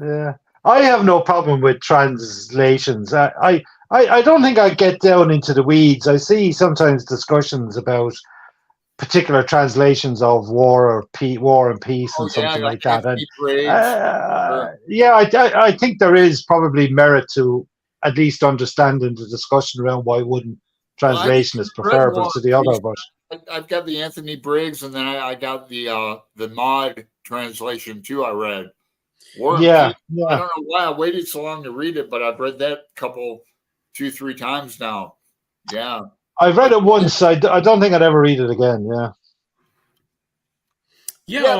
Yeah. I have no problem with translations. I don't think I get down into the weeds. I see sometimes discussions about particular translations of War and Peace and something like that. And, I think there is probably merit to at least understanding the discussion around why wouldn't translation is preferable to the other. But I've got the Anthony Briggs, and then I got the Maud translation too. I read. I don't know why I waited so long to read it, but I've read that 2-3 times now. Yeah, I've read it once. I don't think I'd ever read it again. It's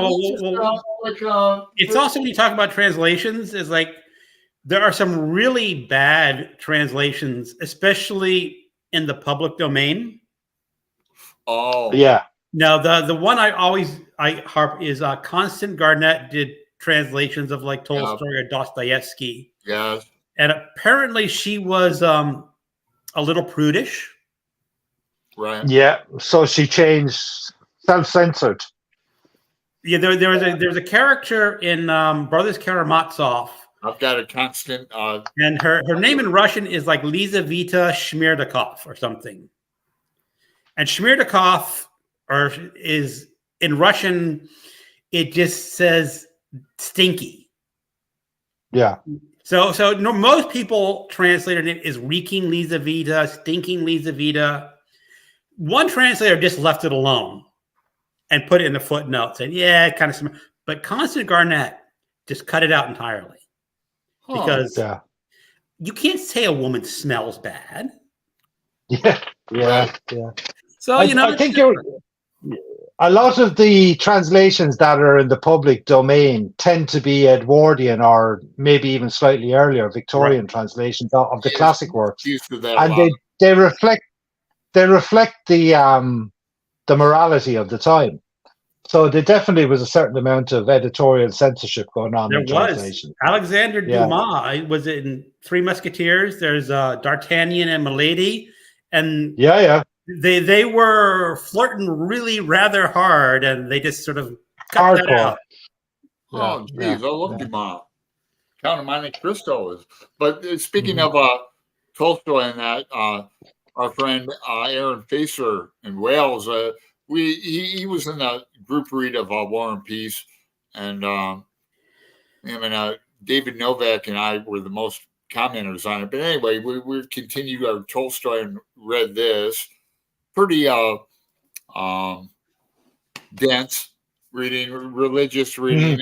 also when you talk about translations, is like there are some really bad translations, especially in the public domain. Oh yeah. Now the one I harp is Constant Garnett did translations of like Tolstoy or Dostoevsky. Yeah. And apparently she was a little prudish. Right. Yeah. So she changed, self-censored. Yeah, there's a character in Brothers Karamazov. I've got a constant. And her name in Russian is like Lizaveta Shmerdakov or something. And Shmerdakov is in Russian, it just says stinky. Yeah. So no, most people translated it as reeking Lizaveta, stinking Lizaveta. One translator just left it alone and put it in the footnote, saying, yeah, it kind of smells. But Constance Garnett just cut it out entirely. Because you can't say a woman smells bad. Yeah. So, I think a lot of the translations that are in the public domain tend to be Edwardian or maybe even slightly earlier Victorian translations of the classic works, and they reflect the morality of the time. So there definitely was a certain amount of editorial censorship going on in translation. Alexander Dumas was in Three Musketeers. There's D'Artagnan and Milady, and they were flirting really rather hard, and they just sort of cut that out. Oh, geez, I love Dumas. Count of Monte Cristo is. But speaking of Tolstoy and that, our friend Aaron Facer in Wales, he was in the group read of War and Peace, and David Novak and I were the most commenters on it. But anyway, we continued our Tolstoy and read this. Pretty dense reading, religious reading.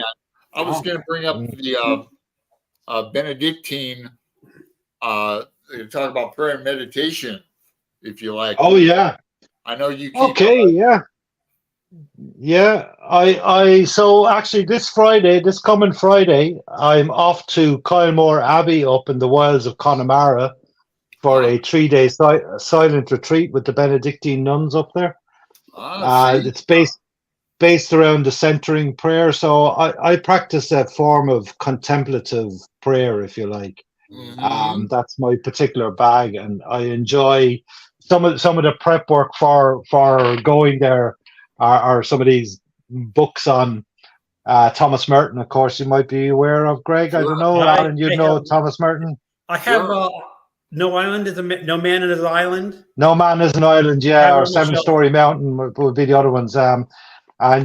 I was going to bring up the Benedictine, talk about prayer and meditation, if you like. Oh, yeah. I know you keep so actually this coming Friday, I'm off to Kylemore Abbey up in the wilds of Connemara for a 3-day silent retreat with the Benedictine nuns up there. It's based around the centering prayer. So I practice a form of contemplative prayer, if you like. That's my particular bag, and I enjoy some of the prep work for going there are some of these books on Thomas Merton. Of course, you might be aware of, Greg. I don't know, Alan. You know Thomas Merton. I have No Island is No Man is an Island. No Man is an Island, yeah, or Seven Story Mountain would be the other ones. And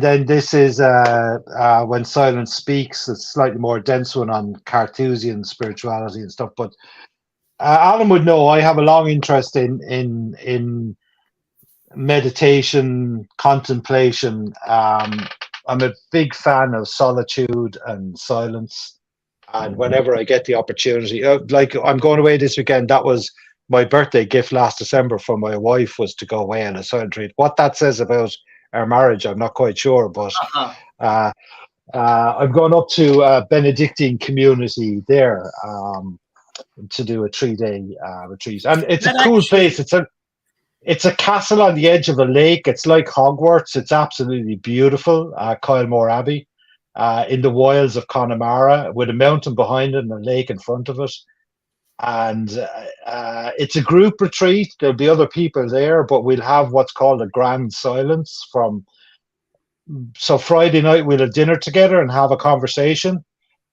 then this is When Silence Speaks. It's slightly more dense one on Carthusian spirituality and stuff. But Alan would know I have a long interest in meditation, contemplation. I'm a big fan of solitude and silence. And whenever I get the opportunity, like I'm going away this weekend, that was my birthday gift last December from my wife, was to go away on a silent retreat. What that says about our marriage, I'm not quite sure, but I've gone up to a Benedictine community there to do a 3-day retreat, and it's a cool place. It's a castle on the edge of a lake. It's like Hogwarts. It's absolutely beautiful. Kylemore Abbey. In the wilds of Connemara, with a mountain behind it and a lake in front of it. And it's a group retreat. There'll be other people there, but we'll have what's called a grand silence so Friday night we'll have dinner together and have a conversation.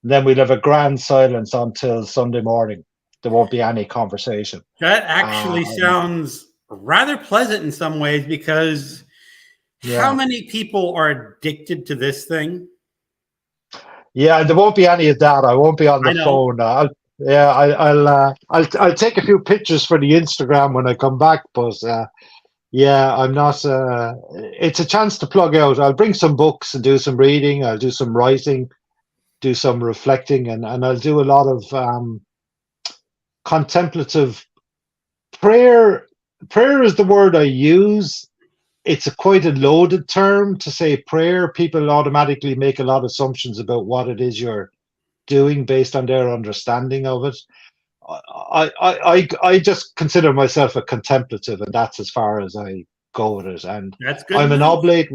And then we'll have a grand silence until Sunday morning. There won't be any conversation. That actually sounds rather pleasant in some ways, because how many people are addicted to this thing? Yeah, there won't be any of that. I won't be on the phone. I'll take a few pictures for the Instagram when I come back. But I'm not. It's a chance to plug out. I'll bring some books and do some reading. I'll do some writing, do some reflecting, and I'll do a lot of contemplative prayer. Prayer is the word I use. It's quite a loaded term to say prayer. People automatically make a lot of assumptions about what it is you're doing based on their understanding of it. I just consider myself a contemplative, and that's as far as I go with it. And that's good. I'm an oblate.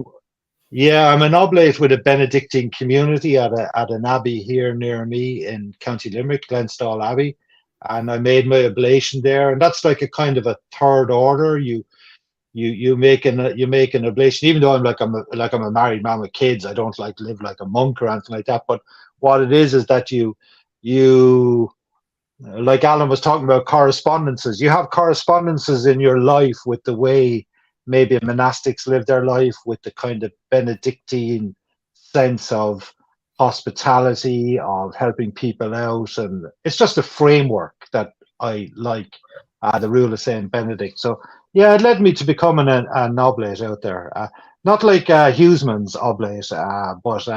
Yeah, I'm an oblate with a Benedictine community at an abbey here near me in County Limerick, Glenstall Abbey, and I made my oblation there, and that's like a kind of a third order. You make an oblation, even though I'm a married man with kids. I don't like live like a monk or anything like that. But what it is that you like Alan was talking about correspondences. You have correspondences in your life with the way maybe monastics live their life, with the kind of Benedictine sense of hospitality, of helping people out. And it's just a framework that I like, the rule of Saint Benedict. So, yeah, it led me to becoming an oblate out there. Not like Hughesman's oblate, but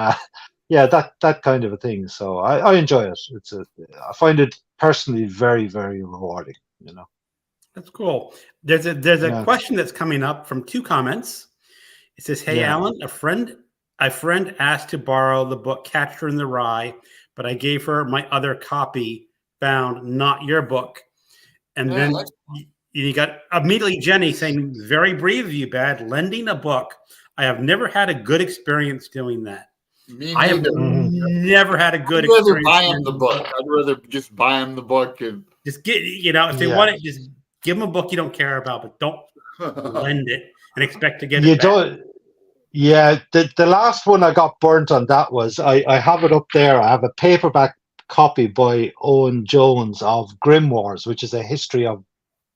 yeah, that kind of a thing. So I enjoy it. I find it personally very, very rewarding. That's cool. There's a Yeah, question that's coming up from 2 comments. It says, "Hey yeah. Alan, a friend asked to borrow the book Catcher in the Rye, but I gave her my other copy, found not your book." And Yeah, then you got immediately Jenny saying, "Very brave of you, Bad, lending a book. I have never had a good experience doing that." me I have neither. never had a good I'd rather experience. buy him the book. I'd rather just buy him the book and Just get, if they want it, just give them a book you don't care about, but don't lend it and expect to get You it back. don't. Yeah, the last one I got burnt on that was I have it up there. I have a paperback copy by Owen Jones of Grimoires, which is a history of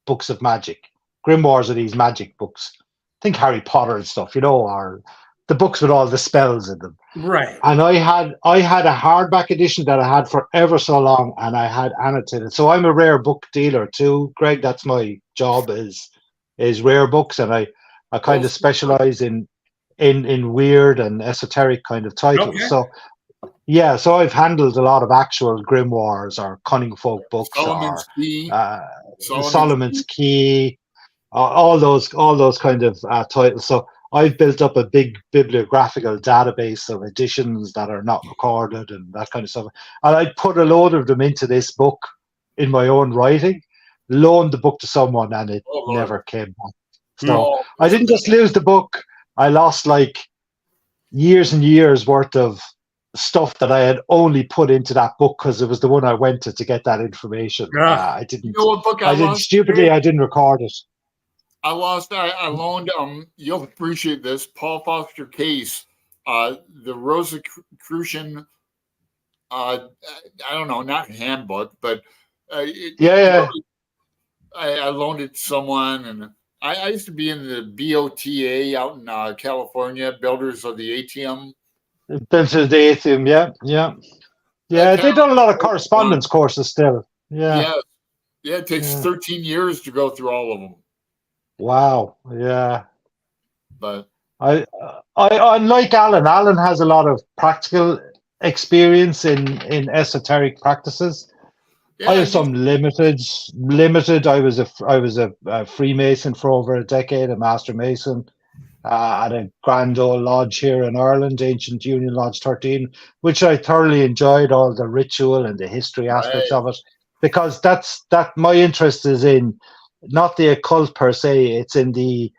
books of magic. Grimoires are these magic books. Think Harry Potter and stuff, or the books with all the spells in them. Right. And I had a hardback edition that I had for ever so long, and I had annotated. So I'm a rare book dealer too, Greg. That's my job is rare books, and I kind of specialize in weird and esoteric kind of titles. Okay. So yeah, so I've handled a lot of actual grimoires or cunning folk books or Solomon's Key. Solomon's Key, all those kind of titles. So I've built up a big bibliographical database of editions that are not recorded and that kind of stuff. And I put a load of them into this book in my own writing, loaned the book to someone, and it never came back. So I didn't just lose the book. I lost like years and years worth of stuff that I had only put into that book because it was the one I went to get that information. I didn't. You know what book I did lost? Stupidly, I didn't record it. I loaned. You'll appreciate this. Paul Foster Case, the Rosicrucian. I don't know, not handbook, but Yeah. I loaned it to someone, and I used to be in the BOTA out in California, Builders of the ATM. Built to the ATM, yeah. They've done a lot of correspondence courses still. Yeah. It takes 13 years to go through all of them. Wow. Yeah. But I like Alan. Alan has a lot of practical experience in esoteric practices. I have some limited. I was a Freemason for over a decade, a Master Mason at a grand old lodge here in Ireland, Ancient Union Lodge 13, which I thoroughly enjoyed, all the ritual and the history aspects of it, because that my interest is in not the occult per se, it's in the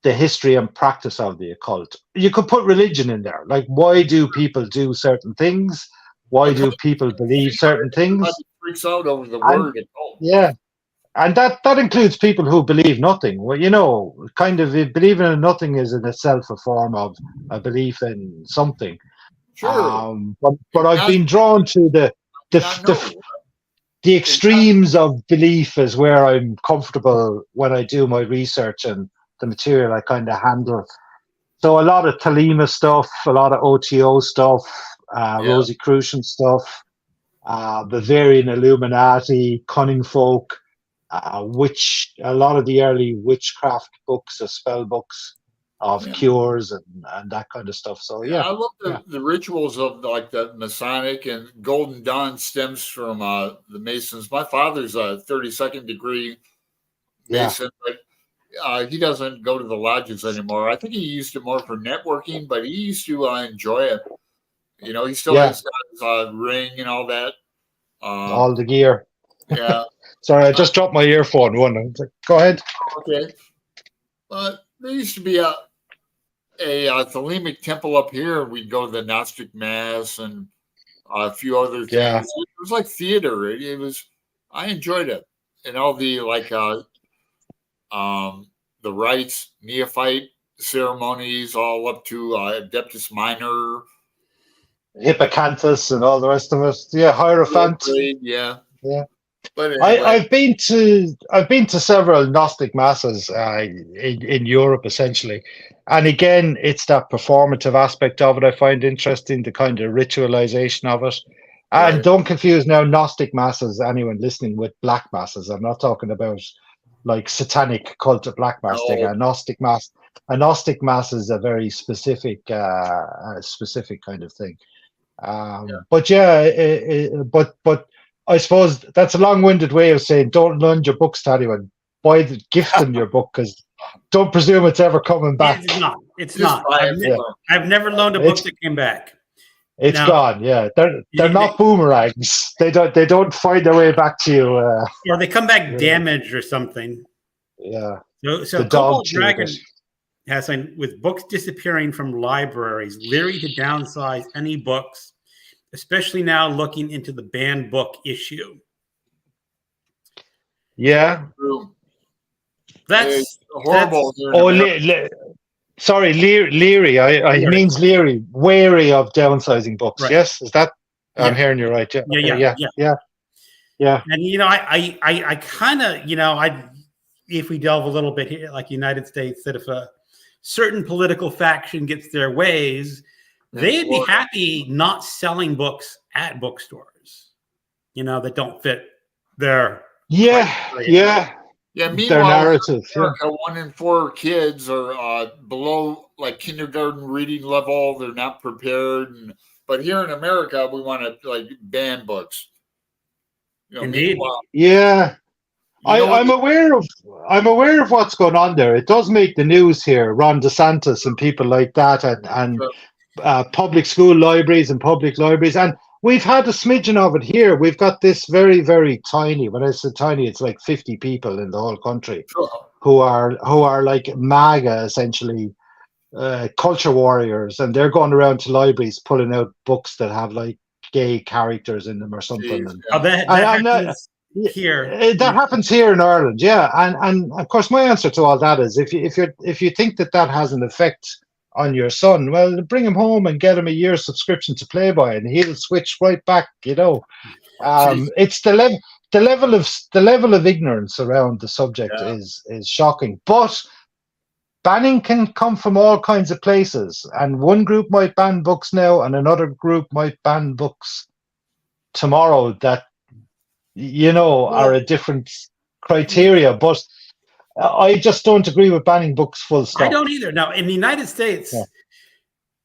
history and practice of the occult. You could put religion in there, like why do people do certain things? Why do people believe certain things? Freaks out over the word occult. Yeah. And that includes people who believe nothing. Well, kind of believing in nothing is in itself a form of a belief in something. Sure. But I've been drawn to the extremes of belief is where I'm comfortable when I do my research and the material I kind of handle. So a lot of Thelema stuff, a lot of OTO stuff, Rosicrucian stuff, Bavarian Illuminati, cunning folk, a lot of the early witchcraft books, spell books of cures and that kind of stuff. So I love the rituals of like the Masonic, and Golden Dawn stems from the Masons. My father's a 32nd degree Mason, but he doesn't go to the lodges anymore. I think he used it more for networking, but he used to enjoy it. He still has his ring and all that. All the gear. Yeah. Sorry, I just dropped my earphone. Go ahead. Okay. But there used to be a Thelemic temple up here. We'd go to the Gnostic Mass and a few other things. Yeah. It was like theater. It was. I enjoyed it, and all the the rites, neophyte ceremonies, all up to Adeptus Minor, Hippocanthus, and all the rest of it. Yeah, Hierophant. Yeah. But anyway. I've been to several Gnostic masses in Europe, essentially, and again, it's that performative aspect of it I find interesting, the kind of ritualization of it. And Right. don't confuse now Gnostic masses, anyone listening, with black masses. I'm not talking about like satanic cult of black mass thing. No. A Gnostic mass is a very specific kind of thing. But yeah, but I suppose that's a long-winded way of saying don't lend your books to anyone. Gift them your book, because don't presume it's ever coming back. It's not. It's Just not. I've never loaned a book that came back. It's gone. Yeah, they're not boomerangs. They don't find their way back to you. Or they come back damaged or something. Yeah. So Cobalt Dragon has saying, with books disappearing from libraries, leery to downsize any books, especially now looking into the banned book issue. Yeah. That's horrible. Sorry, leery. I means leery, wary of downsizing books. Right. Yes, is that? I'm hearing you right. Yeah. Yeah. And I kind of if we delve a little bit here, like United States, that if a certain political faction gets their ways, they'd be happy not selling books at bookstores, that don't fit their Yeah, meanwhile, their narrative. America, 1 in 4 kids are below like kindergarten reading level. They're not prepared. But here in America, we want to like ban books. Indeed. Yeah. I'm aware of what's going on there. It does make the news here. Ron DeSantis and people like that, and public school libraries and public libraries, and we've had a smidgen of it here. We've got this very, very tiny. When I say tiny, it's like 50 people in the whole country who are like MAGA, essentially, culture warriors, and they're going around to libraries pulling out books that have like gay characters in them or something. Here that happens here in Ireland, yeah, and of course my answer to all that is if you think that has an effect on your son, well, bring him home and get him a year's subscription to Playboy, and he'll switch right back. It's the level of ignorance around the subject is shocking, but banning can come from all kinds of places, and one group might ban books now, and another group might ban books tomorrow that are a different criteria. But I just don't agree with banning books full stop. I don't either. Now, in the United States,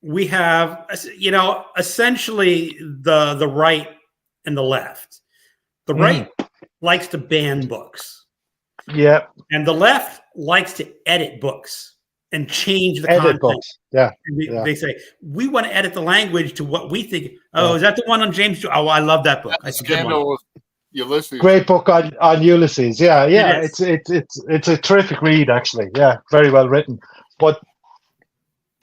we have, essentially the right and the left. The right likes to ban books. Yeah. And the left likes to edit books and change the content. Books. Yeah. They say, we want to edit the language to what we think. Oh, is that the one on James? Oh, I love that book. That's a good one. Ulysses. Great book on Ulysses. Yeah. It's a terrific read, actually. Yeah, very well written. But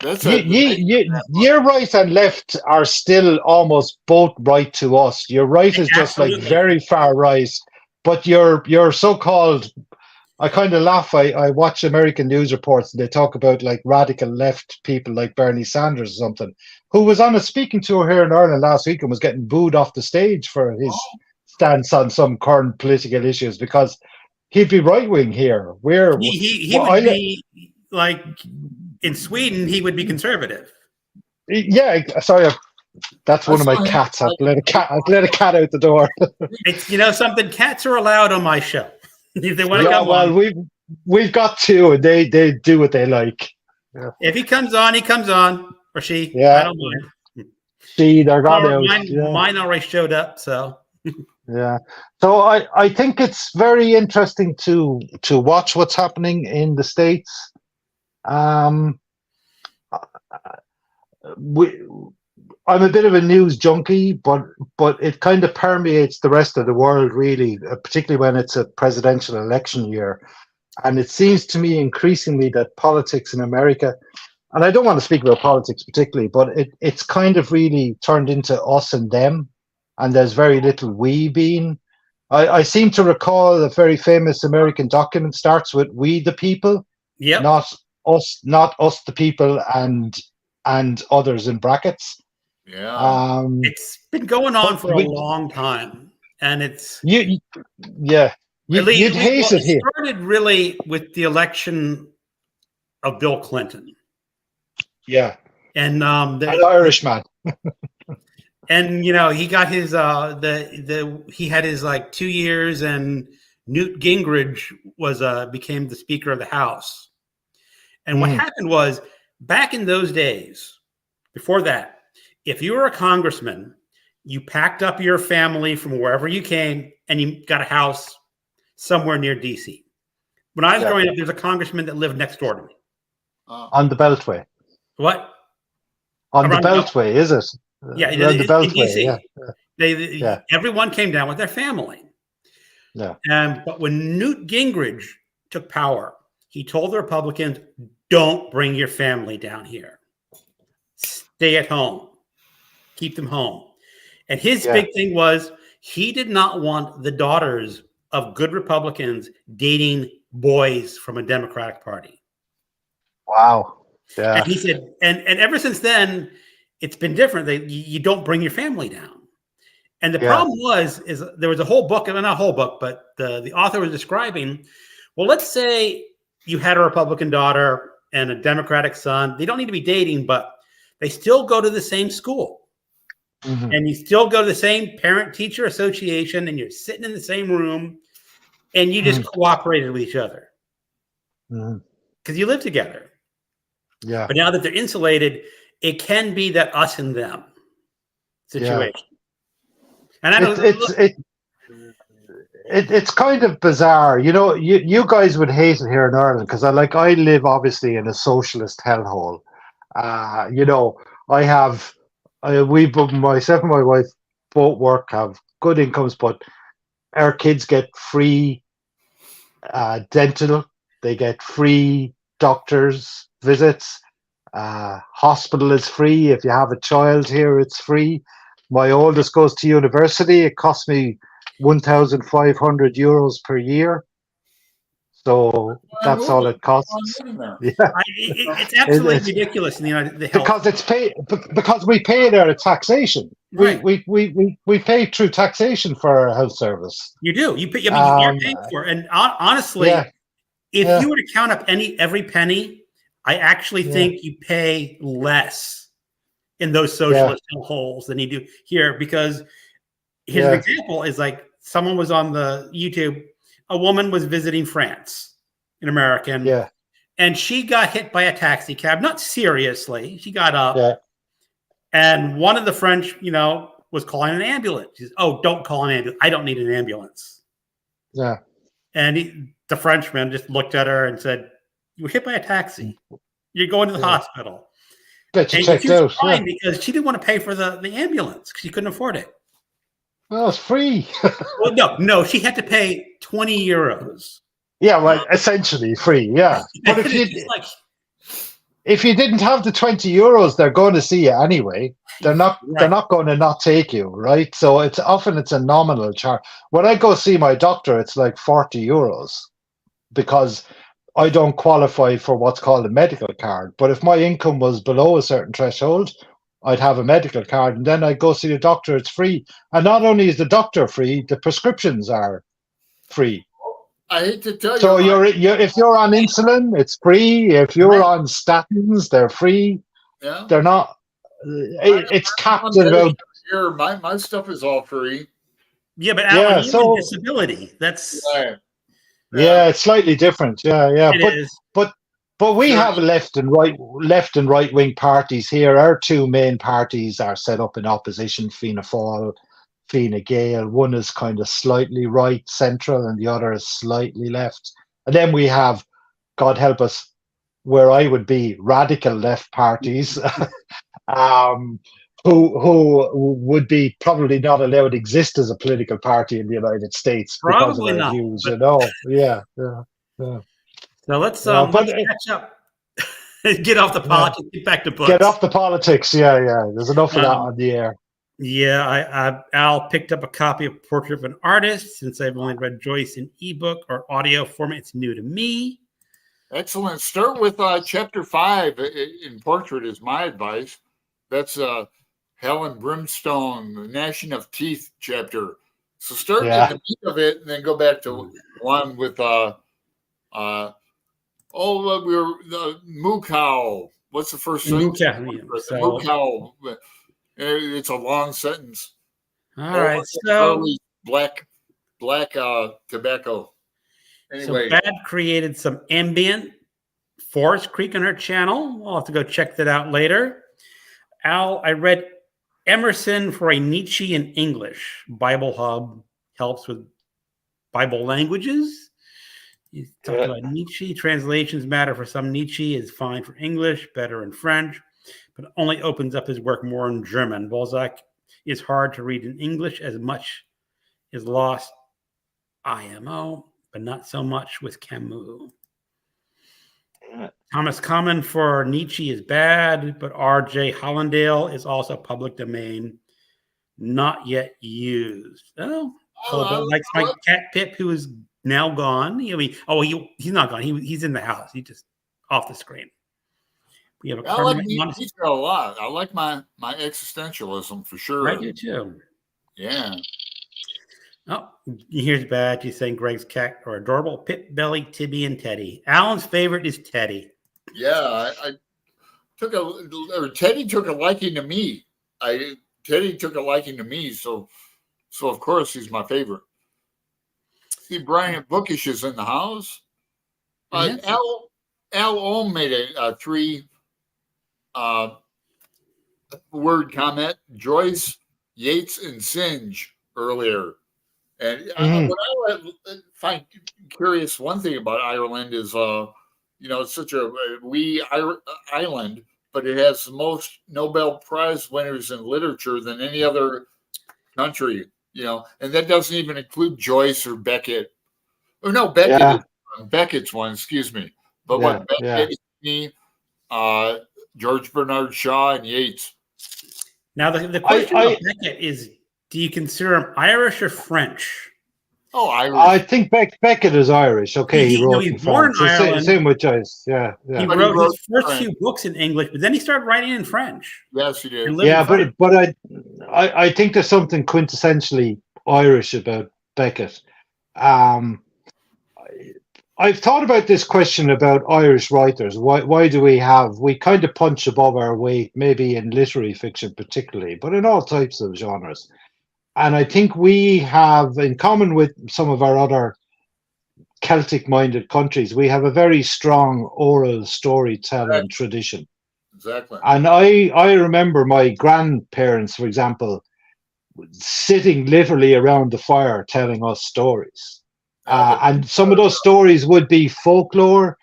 your right and left are still almost both right to us. Your right is just like very far right, but your so-called, I kind of laugh. I watch American news reports and they talk about like radical left people like Bernie Sanders or something, who was on a speaking tour here in Ireland last week and was getting booed off the stage for his stance on some current political issues, because he'd be right wing here. He would be like in Sweden. He would be conservative. Yeah, sorry, that's one of my cats. I've let a cat out the door. It's something. Cats are allowed on my show. If they want to come on. We've got two, and they do what they like. Yeah. If he comes on, he comes on, or she. Yeah, I don't mind. They're gone. Mine already showed up, so. Yeah, so I think it's very interesting to watch what's happening in the States. I'm a bit of a news junkie, but it kind of permeates the rest of the world, really, particularly when it's a presidential election year. And it seems to me increasingly that politics in America and I don't want to speak about politics particularly, but it's kind of really turned into us and them, and there's very little we being. I seem to recall a very famous American document starts with "we the people," Yep. not us the people, and others in brackets. Yeah. It's been going on for a we, long time, and it's you'd hate it here. It started really with the election of Bill Clinton. Yeah, and an Irishman. And he got his he had his like 2 years, and Newt Gingrich became the Speaker of the House. And what happened was, back in those days, before that, if you were a congressman, you packed up your family from wherever you came and you got a house somewhere near DC. When I was growing up, there's a congressman that lived next door to me. On the Beltway. What? On the Beltway, is it? Yeah, in the Beltway. Yeah. Everyone came down with their family. Yeah. But when Newt Gingrich took power, he told the Republicans, "Don't bring your family down here. Stay at home. Keep them home." And his big thing was, he did not want the daughters of good Republicans dating boys from a Democratic Party. Wow. Yeah. And he said, and ever since then, it's been different. You don't bring your family down. And the problem is there was a whole book, and not a whole book, but the author was describing, well, let's say you had a Republican daughter and a Democratic son. They don't need to be dating, but they still go to the same school. And you still go to the same parent-teacher association, and you're sitting in the same room, and you just cooperated with each other because you live together. Yeah. But now that they're insulated, it can be that us and them situation. And I don't. It's kind of bizarre, You guys would hate it here in Ireland because I live obviously in a socialist hellhole. Myself and my wife both work, have good incomes, but our kids get free dental, they get free doctors visits, hospital is free. If you have a child here, it's free. My oldest goes to university. It costs me €1,500 per year. So that's all it costs. It's absolutely ridiculous in the United States. Because it's paid, because we pay their taxation. Right. We pay through taxation for our health service. You do. You're paying for it. And honestly, if you were to count up every penny, I actually think you pay less in those socialist holes than you do here. Because here's an example: is like someone was on the YouTube. A woman was visiting France, an American, and she got hit by a taxi cab. Not seriously. She got up, and one of the French, was calling an ambulance. She says, "Oh, don't call an ambulance. I don't need an ambulance." Yeah. And the Frenchman just looked at her and said, "You were hit by a taxi. You're going to the hospital." Get you and checked she was out. crying because she didn't want to pay for the ambulance because she couldn't afford it. Well, it's free. Well, no, she had to pay €20. Yeah, well, essentially free. Yeah, but if you didn't have the €20, they're going to see you anyway. They're not going to not take you, right? So it's a nominal charge. When I go see my doctor, it's like €40 because I don't qualify for what's called a medical card. But if my income was below a certain threshold, I'd have a medical card, and then I'd go see the doctor. It's free. And not only is the doctor free, the prescriptions are free. I hate to tell you. So if you're on insulin, it's free. If you're on statins, they're free. Yeah. They're not. It's capped at about. Here, my stuff is all free. Yeah, but Alan, you have disability. That's. Yeah, it's slightly different. Yeah. But we have left and right wing parties here. Our two main parties are set up in opposition: Fianna Fáil, Fine Gael. One is kind of slightly right central, and the other is slightly left. And then we have, God help us, where I would be, radical left parties, who would be probably not allowed to exist as a political party in the United States because of their views. Yeah. So let's catch up. Get off the politics. Get back to books. Get off the politics. Yeah. There's enough of that on the air. Yeah, Al picked up a copy of Portrait of an Artist since I've only read Joyce in ebook or audio format. It's new to me. Excellent. Start with chapter 5 in Portrait is my advice. That's Hell and Brimstone, the Gnashing of Teeth chapter. So start in the meat of it and then go back to one with the moo cow. What's the first sentence? The moo cow. It's a long sentence. All right. So black tobacco. Anyway, so Bad created some ambient Forest Creek on her channel. I'll have to go check that out later. Al, I read Emerson for a Nietzsche in English. Bible Hub helps with Bible languages. He's talking about Nietzsche. Translations matter for some. Nietzsche is fine for English, better in French, but only opens up his work more in German. Balzac is hard to read in English, as much is lost IMO, but not so much with Camus. Thomas Common for Nietzsche is bad, but R.J. Hollandale is also public domain, not yet used. Likes my cat Pip, who is now gone. He's not gone. He's in the house. He's just off the screen. We have I like Nietzsche a lot. I like my existentialism for sure. I do too. Yeah. Oh, here's bad. You're saying Greg's cat are adorable. Pip, Belly, Tibby, and Teddy. Alan's favorite is Teddy. Yeah, Teddy took a liking to me. Teddy took a liking to me, so of course he's my favorite. See, Brian Bookish is in the house. Yes. Al Ohm made a 3 word comment. Joyce, Yates, and Singe earlier. And what I find curious, one thing about Ireland is, it's such a wee island, but it has the most Nobel Prize winners in literature than any other country, and that doesn't even include Joyce or Beckett. Oh, no, Beckett's one, excuse me. But Beckett, me, George Bernard Shaw, and Yeats. Now, the question about Beckett is, do you consider him Irish or French? Oh, Irish. I think Beckett is Irish. Okay, he wrote in born France. in Ireland. Same with Joyce. Yeah. He wrote his first few books in English, but then he started writing in French. Yes, he did. Yeah, but I think there's something quintessentially Irish about Beckett. I've thought about this question about Irish writers. Why do we kind of punch above our weight, maybe in literary fiction particularly, but in all types of genres. And I think we have, in common with some of our other Celtic-minded countries, we have a very strong oral storytelling tradition. Exactly. And I remember my grandparents, for example, sitting literally around the fire telling us stories. And some of those stories would be folklore,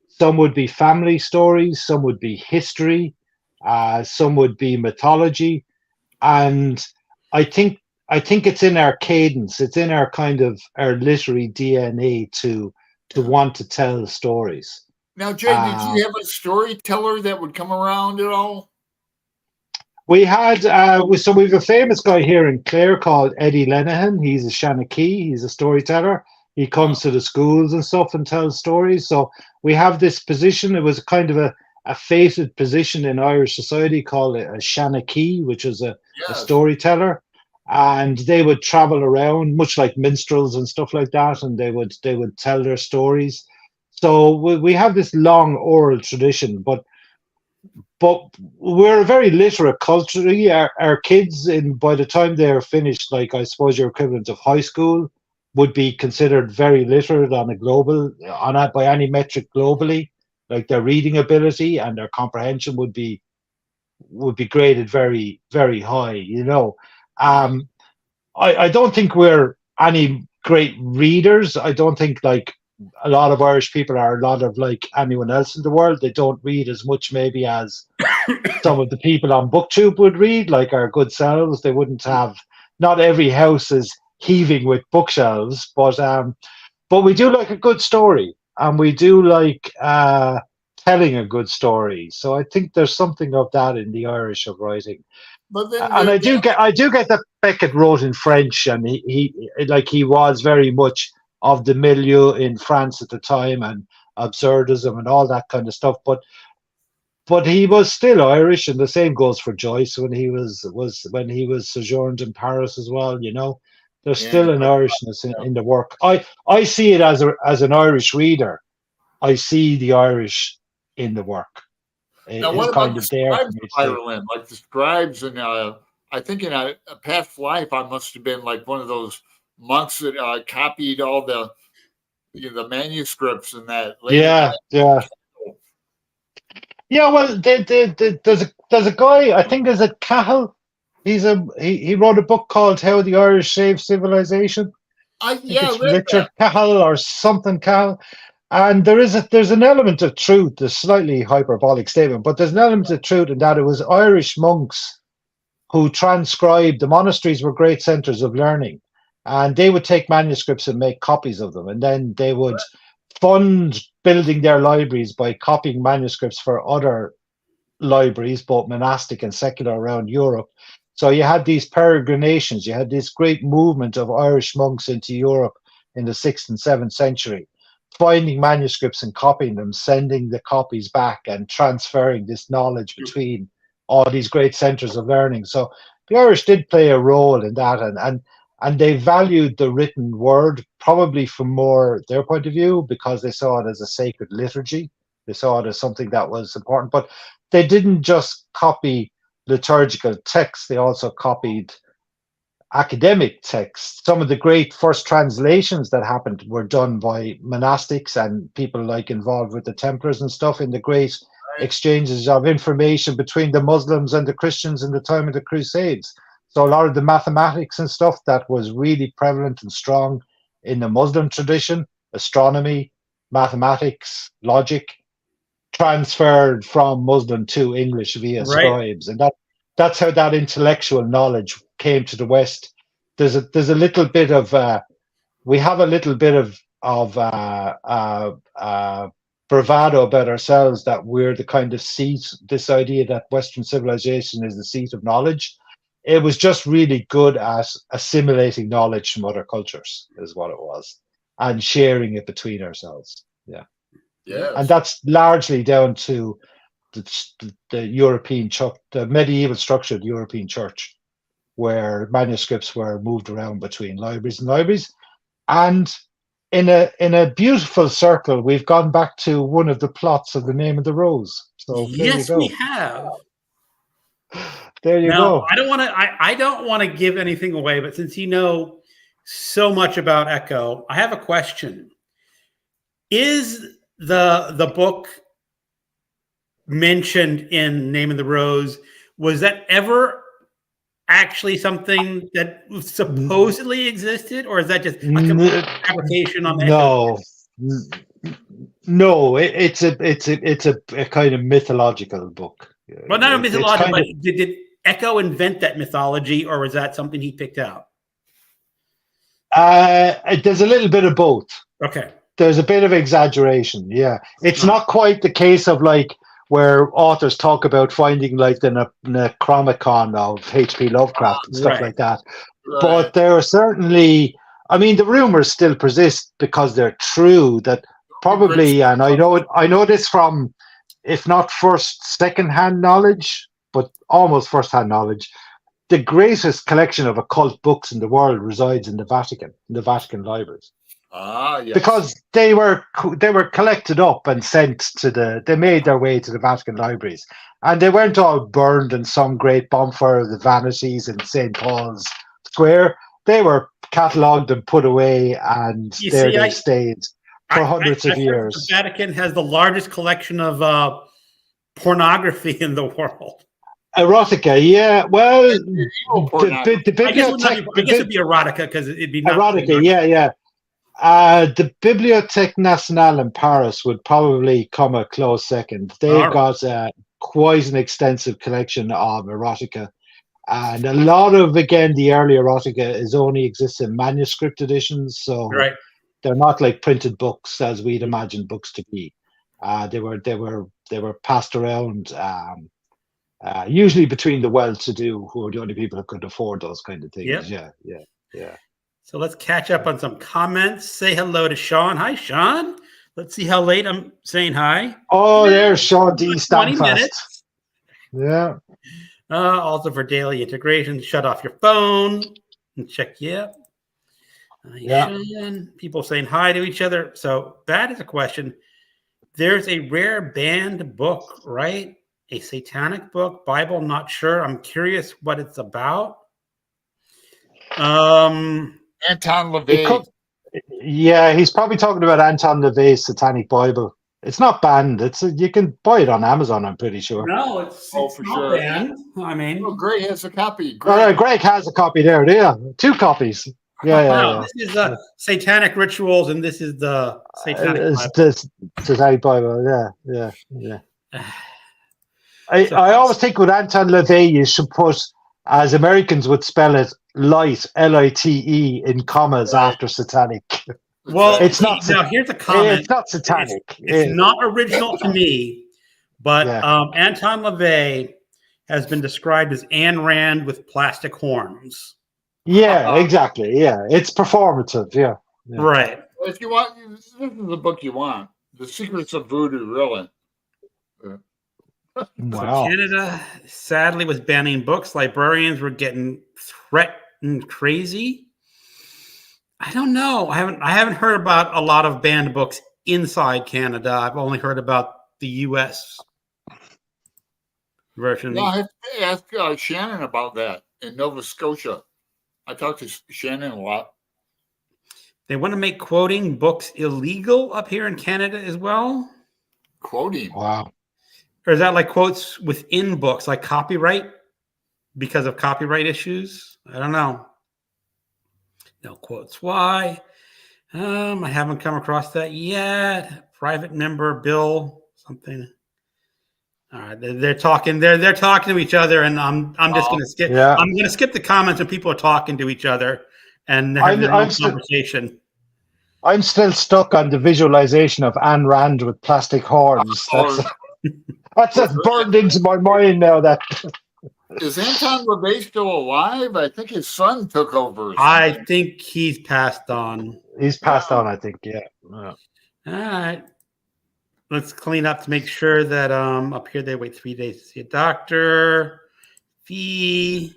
some would be family stories, some would be history, some would be mythology. And I think it's in our cadence, it's in our kind of our literary DNA to want to tell stories. Now, Jay, did you have a storyteller that would come around at all? We had, so we have a famous guy here in Clare called Eddie Lenihan. He's a Shanachie, he's a storyteller. He comes to the schools and stuff and tells stories. So we have this position. It was kind of a fated position in Irish society called a Shanachie, which is a storyteller. And they would travel around, much like minstrels and stuff like that, and they would tell their stories. So we have this long oral tradition, but we're a very literate culture. Our kids, by the time they're finished, like I suppose your equivalent of high school, would be considered very literate by any metric globally. Like their reading ability and their comprehension would be graded very, very high. I don't think we're any great readers. I don't think like a lot of Irish people are a lot of like anyone else in the world. They don't read as much maybe as some of the people on BookTube would read, like our good selves. They wouldn't have, not every house is heaving with bookshelves, but we do like a good story, and we do like telling a good story. So I think there's something of that in the Irish of writing. But then And I do get that Beckett wrote in French, and he was very much of the milieu in France at the time, and absurdism and all that kind of stuff. But he was still Irish, and the same goes for Joyce when he was sojourned in Paris as well. There's still an Irishness in the work. I see it as an Irish reader. I see the Irish in the work. Now, what about the scribes of Ireland? Like the scribes, and I think in a past life, I must have been like one of those monks that copied all the manuscripts and that. Yeah. Yeah, well, there's a guy. I think there's a Cahill. He wrote a book called "How the Irish Saved Civilization." Richard Cahill or something Cahill. And there's an element of truth, a slightly hyperbolic statement, but there's an element of truth in that it was Irish monks who transcribed. The monasteries were great centers of learning, and they would take manuscripts and make copies of them, and then they would fund building their libraries by copying manuscripts for other libraries, both monastic and secular, around Europe. So you had these peregrinations, you had this great movement of Irish monks into Europe in the 6th and 7th century, finding manuscripts and copying them, sending the copies back and transferring this knowledge between all these great centers of learning. So the Irish did play a role in that, and they valued the written word, probably from more their point of view, because they saw it as a sacred liturgy. They saw it as something that was important, but they didn't just copy liturgical texts. They also copied academic texts. Some of the great first translations that happened were done by monastics and people like involved with the Templars and stuff in the great exchanges of information between the Muslims and the Christians in the time of the Crusades. So a lot of the mathematics and stuff that was really prevalent and strong in the Muslim tradition, astronomy, mathematics, logic, transferred from Muslim to English via scribes. And that's how that intellectual knowledge came to the West. There's a little bit of we have a little bit of bravado about ourselves that we're the kind of seat. This idea that Western civilization is the seat of knowledge. It was just really good at assimilating knowledge from other cultures, is what it was, and sharing it between ourselves. Yeah. And that's largely down to the European church, the medieval structured European church, where manuscripts were moved around between libraries. And in a beautiful circle, we've gone back to one of the plots of The Name of the Rose. So yes, we have. There you go. I don't want to give anything away, but since you know so much about Echo, I have a question. Is the book mentioned in Name of the Rose, was that ever actually something that supposedly existed, or is that just a complete application on the Echo? No, it's a kind of mythological book. Well, not a mythological, but did Echo invent that mythology, or was that something he picked out? There's a little bit of both. Okay. There's a bit of exaggeration, yeah. It's not quite the case of like where authors talk about finding like the Necronomicon of H.P. Lovecraft and stuff like that. Right. But there are certainly, I mean, the rumors still persist because they're true. That probably, and I know this from, if not second-hand knowledge, but almost first-hand knowledge. The greatest collection of occult books in the world resides in the Vatican libraries. Yes. Because they were collected up and sent they made their way to the Vatican libraries, and they weren't all burned in some great bonfire of the vanities in St. Paul's Square. They were catalogued and put away, and they stayed for hundreds of years. The Vatican has the largest collection of pornography in the world. Erotica, yeah. Well, the bibliothèque. I guess it'd be erotica because it'd be erotica. Yeah. The Bibliothèque Nationale in Paris would probably come a close second. They've got quite an extensive collection of erotica, and a lot of, again, the early erotica only exists in manuscript editions, so they're not like printed books as we'd imagine books to be. They were passed around, usually between the well-to-do, who are the only people who could afford those kind of things. Yep. Yeah. So let's catch up on some comments. Say hello to Sean. Hi, Sean. Let's see how late I'm saying hi. Oh, there's Sean D. 20 Standfast. minutes. Yeah. Also for daily integration, shut off your phone and check. Yeah. Sean. People saying hi to each other. So that is a question. There's a rare banned book, right? A satanic book, Bible. Not sure. I'm curious what it's about. Anton LaVey. Yeah, he's probably talking about Anton LaVey's Satanic Bible. It's not banned. You can buy it on Amazon, I'm pretty sure. No, it's for not sure. banned. I mean, Greg has a copy. Greg has a copy there. Yeah, 2 copies. Yeah. This is the Satanic Rituals, and this is the Satanic Bible. The Satanic Bible. Yeah. I always think with Anton LaVey, you should put, as Americans would spell it, light, Lite, in commas after satanic. Well, it's not. Now, here's a comment. It's not satanic. It's not original to me, but Anton LaVey has been described as Ayn Rand with plastic horns. Yeah, exactly. Yeah, it's performative. Yeah. Right. Well, if you want, this is the book you want. The Secrets of Voodoo, really. Wow. So Canada sadly was banning books. Librarians were getting threatened crazy. I don't know. I haven't heard about a lot of banned books inside Canada. I've only heard about the U.S. version. Yeah, I have to ask Shannon about that in Nova Scotia. I talked to Shannon a lot. They want to make quoting books illegal up here in Canada as well. Quoting? Wow. Or is that like quotes within books, like copyright, because of copyright issues? I don't know. No quotes. Why? I haven't come across that yet. Private member bill, something. All right, they're talking. They're talking to each other, and I'm just going to skip. Yeah. I'm going to skip the comments when people are talking to each other and having a conversation. I'm still stuck on the visualization of Ayn Rand with plastic horns. That's just burned into my mind now. That is Anton LaVey still alive? I think his son took over. I think he's passed on. He's passed on. I think. Yeah. All right. Let's clean up to make sure that up here they wait 3 days to see a doctor. Fee.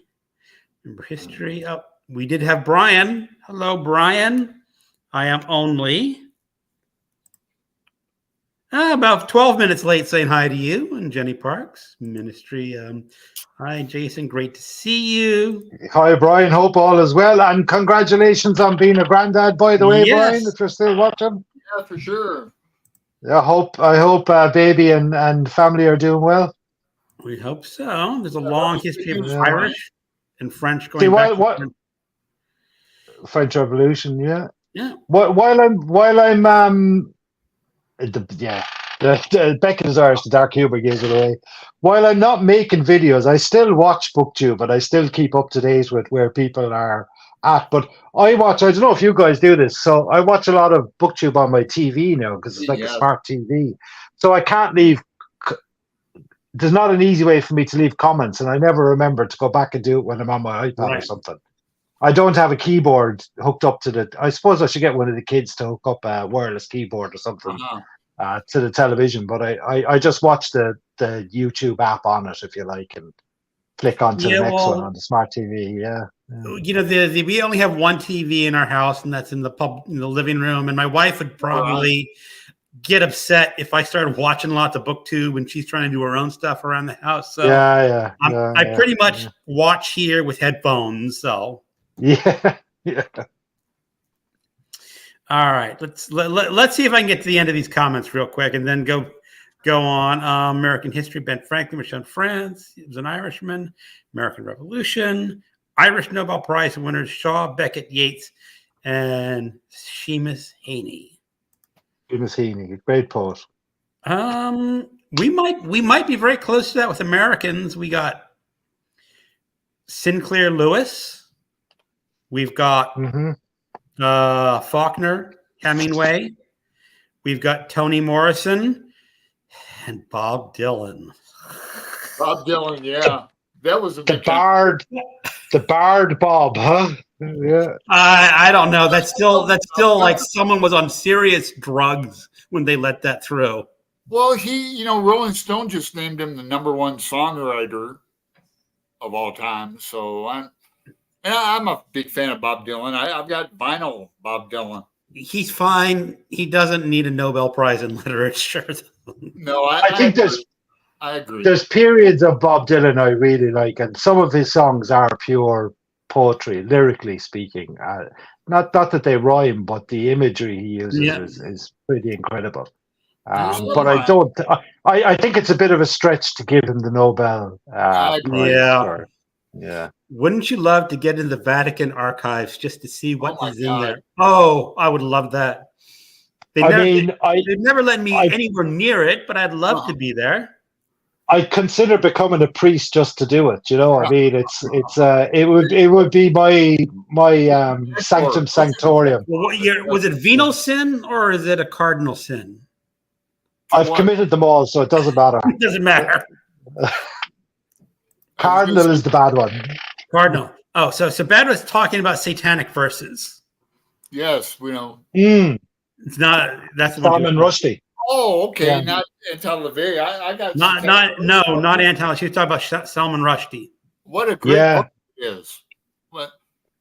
Remember history. Oh, we did have Brian. Hello, Brian. I am only about 12 minutes late saying hi to you and Jenny Parks Ministry. Hi, Jason. Great to see you. Hi, Brian. Hope all is well. And congratulations on being a granddad, by the way, Brian, if you're still watching. Yeah, for sure. Yeah, I hope baby and family are doing well. We hope so. There's a long history of Irish and French going back. French Revolution, yeah. Yeah. While I'm Beckett is Irish, the dark humor gives it away. While I'm not making videos, I still watch BookTube, but I still keep up to date with where people are at. But I don't know if you guys do this, so I watch a lot of BookTube on my TV now because it's like a smart TV. So I can't leave. There's not an easy way for me to leave comments, and I never remember to go back and do it when I'm on my iPad or something. I don't have a keyboard hooked up to the. I suppose I should get one of the kids to hook up a wireless keyboard or something to the television. But I just watch the YouTube app on it, if you like, and click onto the next one on the smart TV. Yeah. You know, we only have one TV in our house, and that's in the living room. And my wife would probably get upset if I started watching lots of BookTube when she's trying to do her own stuff around the house. So I pretty much watch here with headphones. So. Yeah. All right. Let's see if I can get to the end of these comments real quick and then go on. American history, Ben Franklin was shown France. He was an Irishman. American Revolution. Irish Nobel Prize winners Shaw, Beckett, Yeats, and Seamus Heaney. Seamus Heaney, great poet. We might be very close to that with Americans. We got Sinclair Lewis. We've got Faulkner, Hemingway. We've got Toni Morrison. And Bob Dylan. Bob Dylan, yeah. That was a The big time. Bard Bob, huh? Yeah. I don't know. That's still like someone was on serious drugs when they let that through. Well, Rolling Stone just named him the #1 songwriter of all time. So I'm a big fan of Bob Dylan. I've got vinyl Bob Dylan. He's fine. He doesn't need a Nobel Prize in literature. No, I think I agree. there's periods of Bob Dylan I really like, and some of his songs are pure poetry, lyrically speaking. Not that they rhyme, but the imagery he uses is pretty incredible. But I think it's a bit of a stretch to give him the Nobel Prize. Yeah. Wouldn't you love to get in the Vatican archives just to see what is in there? Oh, I would love that. They've never let me anywhere near it, but I'd love to be there. I'd consider becoming a priest just to do it. I mean, it would be my sanctum sanctorium. Well, was it venal sin or is it a cardinal sin? I've committed them all, so it doesn't matter. It doesn't matter. Cardinal is the bad one. Cardinal. Oh, so bad was talking about satanic verses. Yes, we know. It's not. That's Salman Rushdie. Oh, okay. Yeah. Not Anton LaVey. I got not Anton. She was talking about Salman Rushdie. What a great book it is.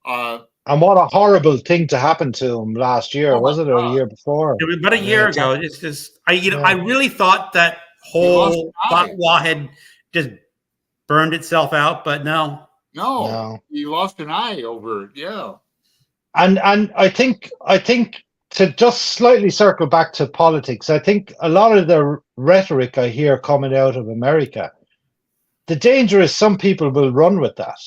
And what a horrible thing to happen to him last year, was it, or a year before? It was about a year ago. It's just I really thought that whole fatwa had just burned itself out, but no, he lost an eye over it. Yeah, and I think to just slightly circle back to politics, I think a lot of the rhetoric I hear coming out of America, the danger is some people will run with that.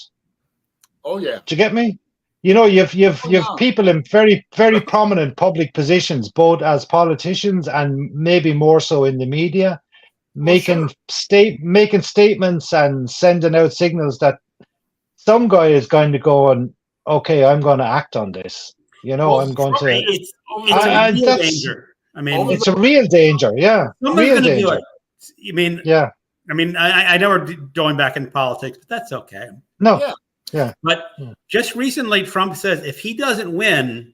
Oh yeah, do you get me? You've people in very, very prominent public positions, both as politicians and maybe more so in the media, making statements and sending out signals that some guy is going to go and, okay, I'm going to act on this. I'm going to. It's a real danger. I mean, it's a real danger. Yeah, real danger. Do it. I mean, yeah. I mean, I know we're going back in politics, but that's okay. No. Yeah. But just recently, Trump says if he doesn't win,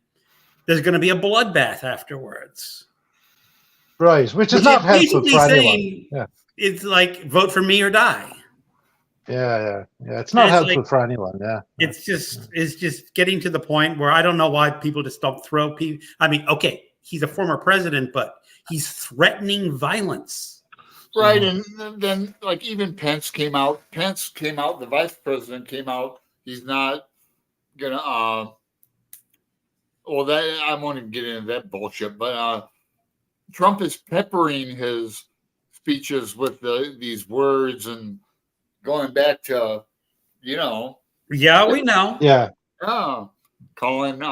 there's going to be a bloodbath afterwards. Right, which is not helpful for anyone. Yeah. It's like vote for me or die. Yeah. It's not helpful for anyone. Yeah. It's just getting to the point where I don't know why people just don't throw people. I mean, okay, he's a former president, but he's threatening violence. Right, and then like even Pence came out. The vice president came out. He's not gonna. That I won't even get into that bullshit. But Trump is peppering his speeches with these words and going back to, Yeah, we know. Yeah. Calling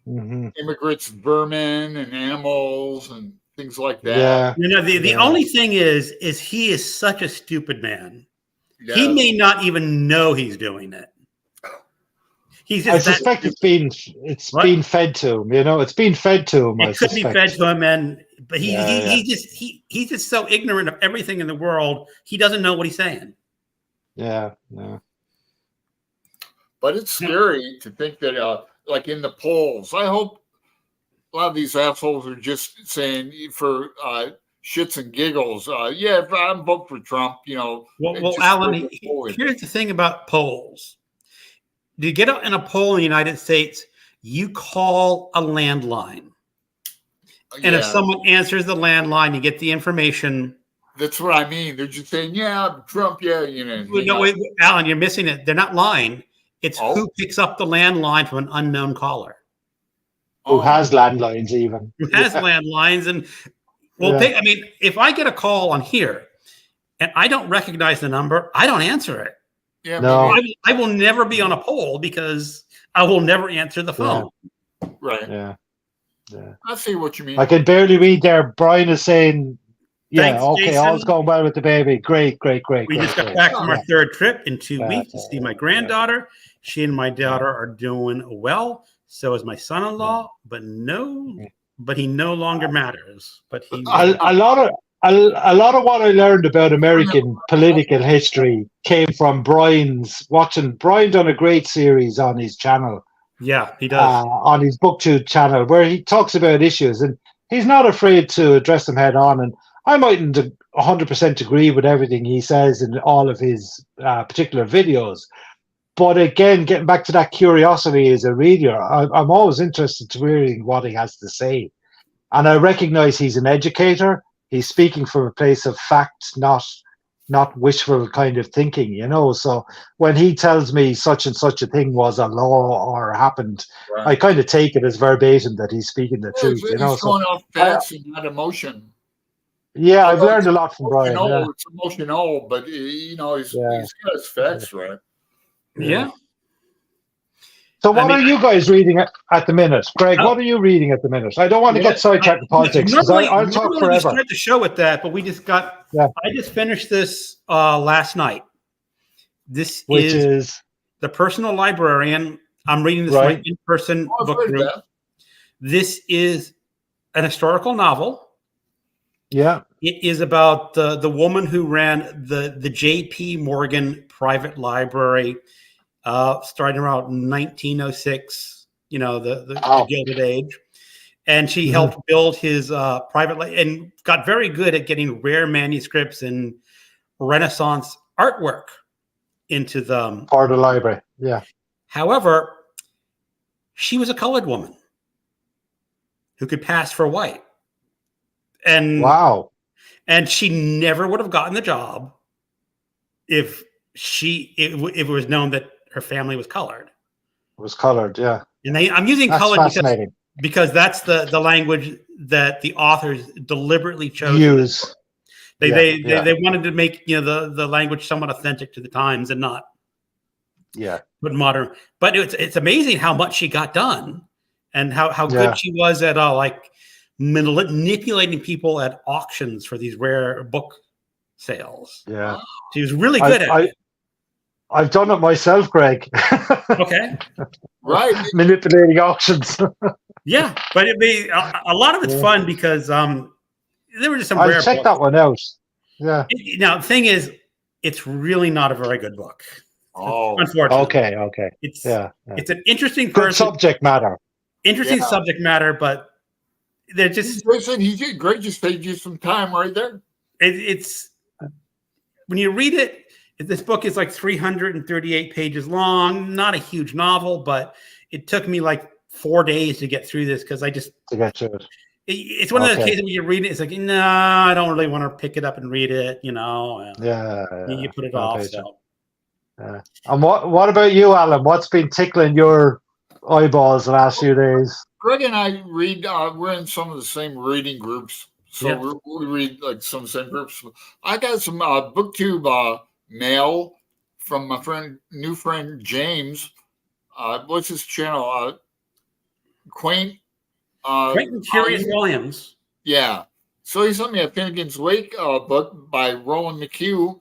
immigrants vermin and animals and things like that. Yeah. The only thing is he is such a stupid man. Yeah. He may not even know he's doing it. I suspect it's been fed to him. It's been fed to him. It could be fed to him, but he's just so ignorant of everything in the world. He doesn't know what he's saying. Yeah. But it's scary to think that, like in the polls, I hope a lot of these assholes are just saying for shits and giggles. If I'm vote for Trump, Well, Alan, here's the thing about polls. To get in a poll in the United States, you call a landline. And if someone answers the landline, you get the information. That's what I mean. They're just saying, Trump, No, wait, Alan, you're missing it. They're not lying. It's who picks up the landline from an unknown caller. Who has landlines even. Who has landlines. And if I get a call on here and I don't recognize the number, I don't answer it. Yeah, no. I will never be on a poll because I will never answer the phone. Yeah. Right. Yeah. I see what you mean. I can barely read there. Brian is saying, Thanks, Jason. All's going well with the baby. Great. We just got back from our third trip in 2 weeks to see my granddaughter. She and my daughter are doing well. So is my son-in-law, but he no longer matters. But he a a lot of what I learned about American political history came from watching Brian done a great series on his channel. Yeah, he does. On his BookTube channel, where he talks about issues, and he's not afraid to address them head on. And I mightn't 100% agree with everything he says in all of his particular videos. But again, getting back to that curiosity as a reader, I'm always interested to hearing what he has to say. And I recognize he's an educator. He's speaking from a place of fact, not wishful kind of thinking, you know. So when he tells me such and such a thing was a law or happened, right, I kind of take it as verbatim that he's speaking the truth, you know. He's going off facts and not emotion. Yeah, I've learned a lot from Brian. Yeah. It's emotional, but you know, he's got his facts right. Yeah. So what are you guys reading at the minute? Greg, what are you reading at the minute? I don't want to get sidetracked with politics because I'll talk forever. We start the show with that, but we just got, I just finished this last night. This is The Personal Librarian. I'm reading this my in-person book group. This is an historical novel. Yeah. It is about the woman who ran the J.P. Morgan Private Library starting around 1906, you know, the Gilded Age. And she helped build his private and got very good at getting rare manuscripts and Renaissance artwork into the part of the library. Yeah. However, she was a colored woman who could pass for white. And and she never would have gotten the job if it was known that her family was colored. It was colored, yeah. And I'm using colored because that's the language that the authors deliberately chose. Use. They wanted to make, you know, the language somewhat authentic to the times and not but modern. But it's amazing how much she got done and how good she was at like manipulating people at auctions for these rare book sales. Yeah. She was really good at it. I've done it myself, Greg. Okay. Right. Manipulating auctions. Yeah, but a lot of it's fun because there were just some rare check books. That one out. Yeah. Now, the thing is, it's really not a very good book. Oh, unfortunately. Okay. It's an interesting good subject matter. Interesting subject matter, but they're just. He did great. Just saved you some time right there. It's when you read it. This book is like 338 pages long. Not a huge novel, but it took me like 4 days to get through this because I just to get through it. It's one of those cases when you read it, it's like, no, I don't really want to pick it up and read it, you know. You put it off. So. And what about you, Alan? What's been tickling your eyeballs the last few days? Greg and I read. We're in some of the same reading groups, so we read like some of the same groups. I got some BookTube mail from my new friend James. What's his channel? Quaint and Curious Williams. Yeah. So he sent me a Finnegan's Wake book by Roland McHugh,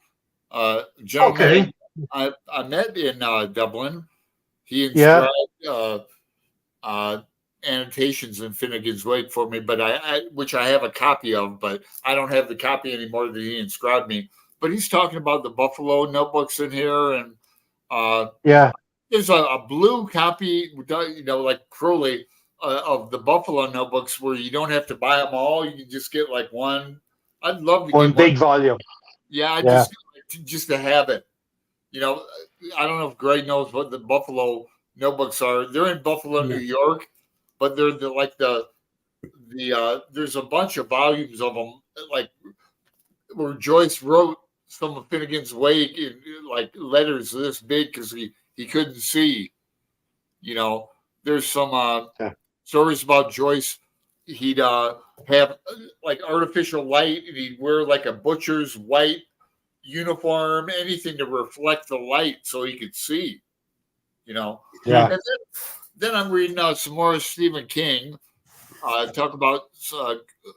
gentleman I met in Dublin. He inscribed annotations in Finnegan's Wake for me, but which I have a copy of, but I don't have the copy anymore that he inscribed me. But he's talking about the Buffalo notebooks in here, and there's a blue copy, you know, like Crowley, of the Buffalo notebooks where you don't have to buy them all. You can just get like one. I'd love to get one big volume. Yeah, just to have it. You know, I don't know if Greg knows what the Buffalo notebooks are. They're in Buffalo, New York, but they're there's a bunch of volumes of them, like where Joyce wrote some of Finnegan's Wake in like letters this big because he couldn't see. You know, there's some stories about Joyce. He'd have like artificial light, and he'd wear like a butcher's white uniform, anything to reflect the light so he could see. You know. Yeah. And then I'm reading some more Stephen King. Talk about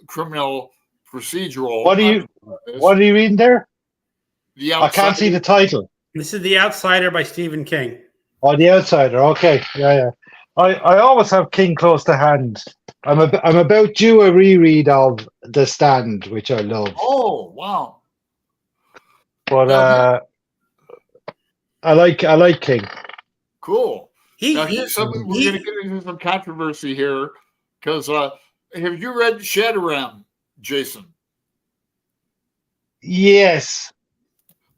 criminal procedural. What are you reading there? I can't see the title. This is The Outsider by Stephen King. Oh, The Outsider. Okay. Yeah. I always have King close to hand. I'm about due a reread of The Stand, which I love. Oh, wow. But I like King. Cool. Now, We're we're going to get into some controversy here because have you read Shadowram, Jason? Yes.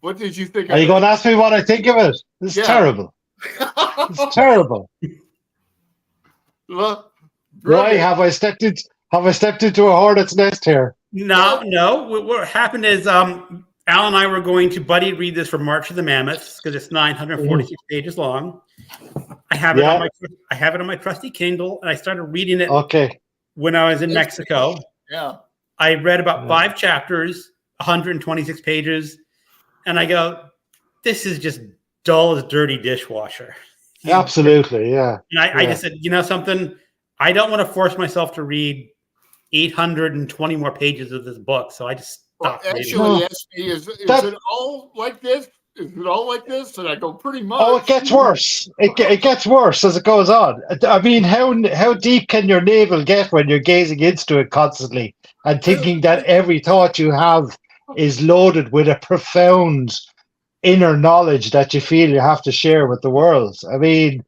What did you think Are you going to ask me what I think of it? This is terrible. It's terrible. Look, why have I stepped into a hornet's nest here? No. What happened is Al and I were going to buddy read this for March of the Mammoths because it's 946 pages long. I have it on my trusty Kindle, and I started reading it when I was in Mexico. Yeah. I read about 5 chapters, 126 pages, and I go, this is just dull as dirty dishwasher. Absolutely, yeah. And I just said, you know something? I don't want to force myself to read 820 more pages of this book, so I just stopped reading. Actually, ask me, is it all like this? Is it all like this? And I go, pretty much. Oh, it gets worse. It gets worse as it goes on. I mean, how deep can your navel get when you're gazing into it constantly and thinking that every thought you have is loaded with a profound inner knowledge that you feel you have to share with the world? I mean,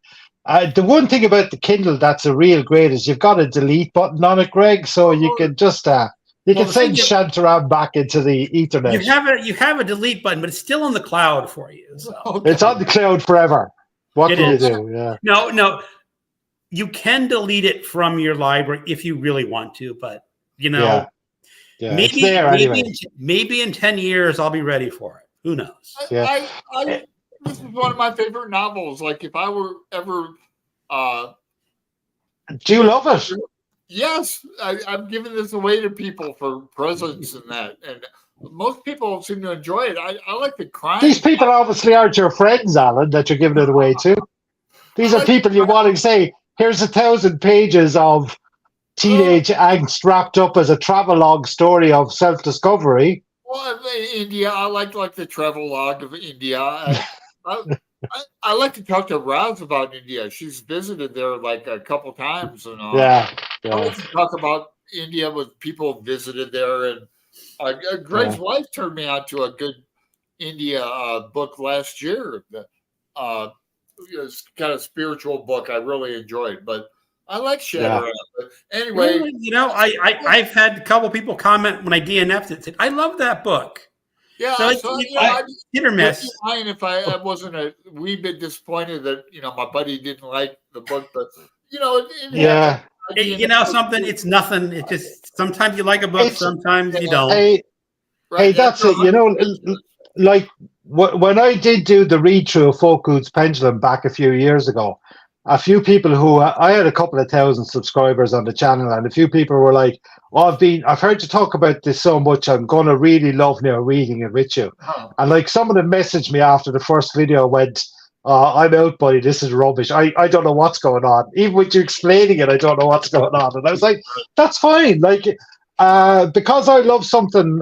the one thing about the Kindle that's a real great is you've got a delete button on it, Greg, so you can just you can send Shantaram back into the ethernet. You have a delete button, but it's still on the cloud for you. So. It's on the cloud forever. What can you do? Yeah. No. You can delete it from your library if you really want to, but maybe it's there anyway. Maybe in 10 years I'll be ready for it. Who knows? This is one of my favorite novels. Like if I were ever do you love it? Yes, I'm giving this away to people for presents and that, and most people seem to enjoy it. I like the crime. These people obviously aren't your friends, Alan, that you're giving it away to. These are people you want to say, here's 1,000 pages of teenage angst wrapped up as a travelogue story of self-discovery. Well, India, I like the travelogue of India. I like to talk to Roz about India. She's visited there like a couple times, and I like to talk about India with people who visited there. And Greg's wife turned me on to a good India book last year. It's kind of spiritual book I really enjoyed, but I like Shadowram. But anyway, I've had a couple people comment when I DNF'd it, said, I love that book. Yeah, so hit or miss. Fine if I wasn't a wee bit disappointed that my buddy didn't like the book, but something. It's nothing. It just sometimes you like a book, sometimes you don't. Hey, that's it. Like when I did do the read through of Foucault's Pendulum back a few years ago, a few people who I had a couple of thousand subscribers on the channel, and a few people were like, I've heard you talk about this so much, I'm going to really love now reading it with you. And like some of them messaged me after the first video, went, I'm out, buddy, this is rubbish. I don't know what's going on. Even with you explaining it, I don't know what's going on. And I was like, that's fine. Like, because I love something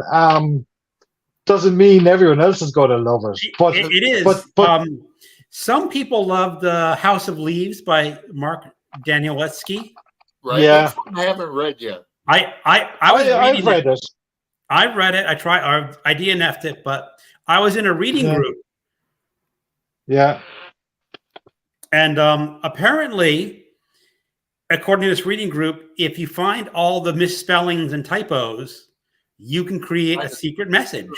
doesn't mean everyone else is going to love it. But it is. But some people love The House of Leaves by Mark Danielewski. Right. Yeah. I haven't read yet. I've read it. I read it. I DNF'd it, but I was in a reading group. Yeah. And apparently, according to this reading group, if you find all the misspellings and typos, you can create a secret message.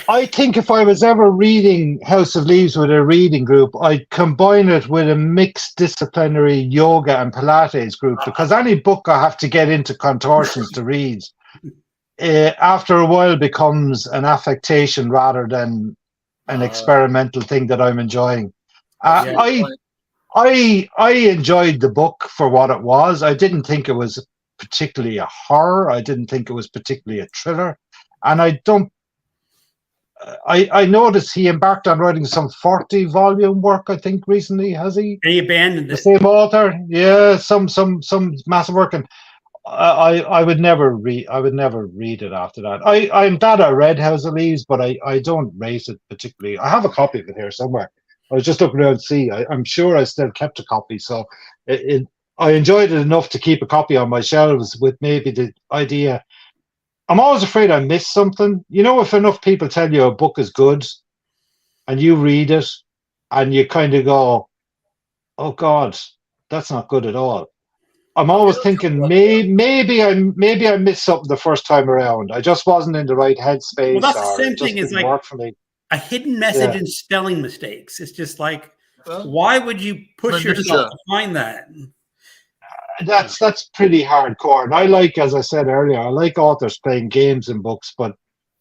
I think if I was ever reading House of Leaves with a reading group, I'd combine it with a mixed disciplinary yoga and Pilates group, because any book I have to get into contortions to read, after a while becomes an affectation rather than an experimental thing that I'm enjoying. I enjoyed the book for what it was. I didn't think it was particularly a horror. I didn't think it was particularly a thriller. And I noticed he embarked on writing some 40-volume work, I think, recently. Has he? And he abandoned it. The same author, yeah, some massive work, and I would never read. I would never read it after that. I'm glad I read House of Leaves, but I don't rate it particularly. I have a copy of it here somewhere. I was just looking around to see. I'm sure I still kept a copy, so I enjoyed it enough to keep a copy on my shelves with maybe the idea. I'm always afraid I miss something. You know, if enough people tell you a book is good and you read it and you kind of go, oh God, that's not good at all. I'm always thinking maybe I missed something the first time around. I just wasn't in the right Well, headspace, that's the or same it just thing as didn't like work for me. a hidden message Yeah. in spelling mistakes. It's just like, Well, why would you push yourself to find that? That's pretty hardcore. And I like, as I said earlier, I like authors playing games in books, but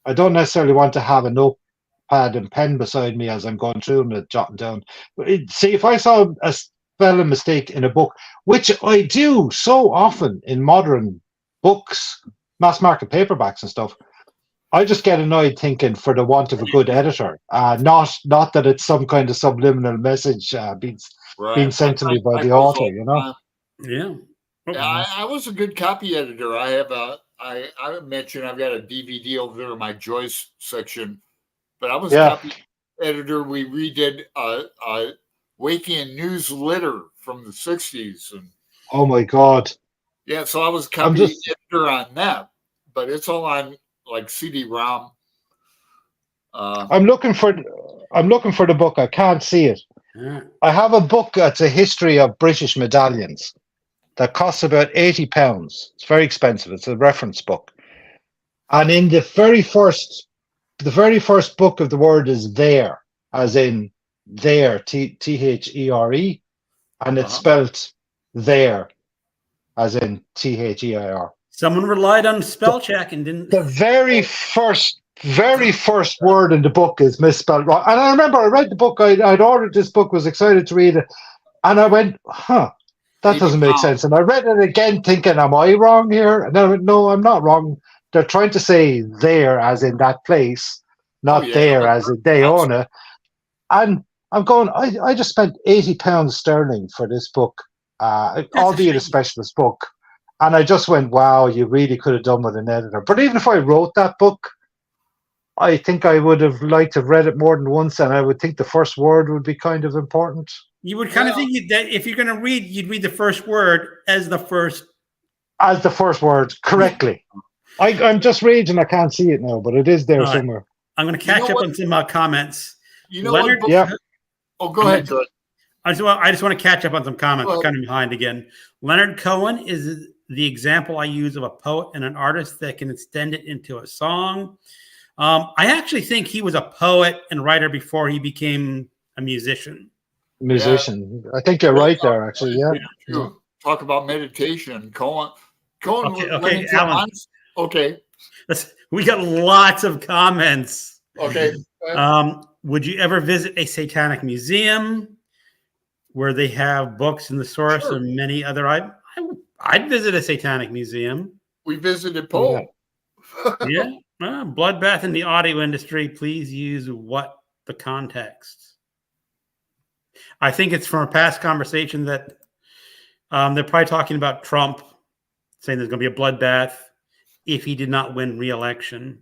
I don't necessarily want to have a notepad and pen beside me as I'm going through and jotting down. But see, if I saw a spelling mistake in a book, which I do so often in modern books, mass market paperbacks and stuff, I just get annoyed thinking for the want of a good editor, not that it's some kind of subliminal message being sent to me by the author, you know. Yeah. Yeah, I was a good copy editor. I mentioned I've got a DVD over there in my Joyce section, but I was a copy editor. We redid Waking Newsletter from the 60s. And oh my God. Yeah, so I was a copy editor on that, but it's all on like CD-ROM. I'm looking for the book. I can't see it. Yeah. I have a book that's a history of British medallions that costs about £80. It's very expensive. It's a reference book. And in the very first book of the word is there, as in there, THERE, and it's spelt there, as in THEIR. Someone relied on spell check and didn't. The very first word in the book is misspelled wrong. And I remember I read the book. I'd ordered this book, was excited to read it, and I went, that doesn't make sense. And I read it again thinking, am I wrong here? And I went, no, I'm not wrong. They're trying to say there as in that place, not there as in they own it. And I'm going, I just spent £80 sterling for this book, albeit a specialist book. And I just went, wow, you really could have done with an editor. But even if I wrote that book, I think I would have liked to have read it more than once, and I would think the first word would be kind of important. You would kind of think that if you're going to read, you'd read the first word as the first word correctly. I'm just reading. I can't see it now, but it is there somewhere. I'm going to catch up on some comments. You know, Leonard, Oh, go ahead. I just want to catch up on some comments. I'm kind of behind again. Leonard Cohen is the example I use of a poet and an artist that can extend it into a song. I actually think he was a poet and writer before he became a musician. I think you're right there, actually. Yeah. Talk about meditation. Cohen. Okay, Alan. Okay. We got lots of comments. Okay. Would you ever visit a satanic museum where they have books in the source and many other? I'd visit a satanic museum. We visited Poe. Yeah. Bloodbath in the audio industry. Please use the context. I think it's from a past conversation that they're probably talking about Trump saying there's going to be a bloodbath if he did not win re-election.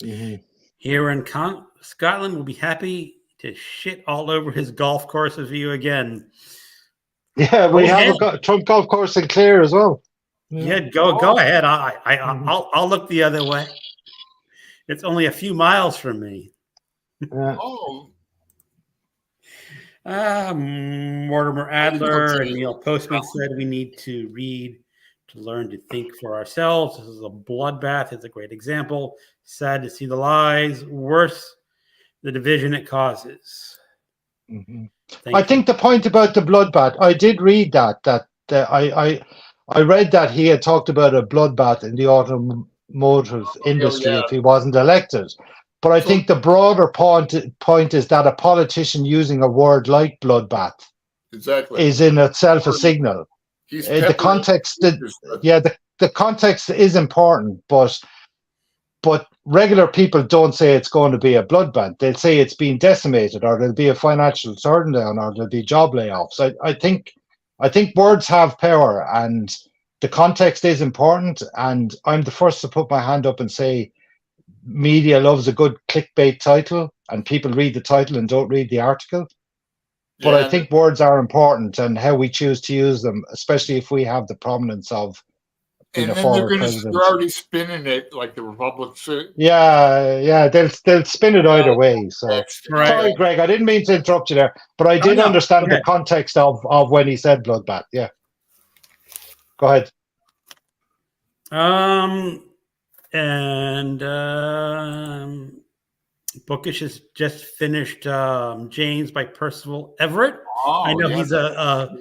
Mm-hmm. Here in Scotland, we'll be happy to shit all over his golf course with you again. Yeah, we have a Trump golf course in Clare as well. Yeah, go ahead. I'll look the other way. It's only a few miles from me. Yeah. Mortimer Adler and Neil Postman said we need to read to learn to think for ourselves. This is a bloodbath. It's a great example. Sad to see the lies. Worse, the division it causes. Mm-hmm. I think the point about the bloodbath, I did read that I read that he had talked about a bloodbath in the automotive industry if he wasn't elected. But I think the broader point is that a politician using a word like bloodbath is in itself a signal. The context, the context is important, but regular people don't say it's going to be a bloodbath. They'll say it's being decimated, or there'll be a financial turndown, or there'll be job layoffs. I think words have power, and the context is important. And I'm the first to put my hand up and say, media loves a good clickbait title, and people read the title and don't read the article. But I think words are important and how we choose to use them, especially if we have the prominence of being a former president. They're already spinning it like the Republicans. Yeah, they'll spin it either way. So sorry, Greg, I didn't mean to interrupt you there, but I did understand the context of when he said bloodbath. Yeah, go ahead. Bookish has just finished James by Percival Everett. I know he's a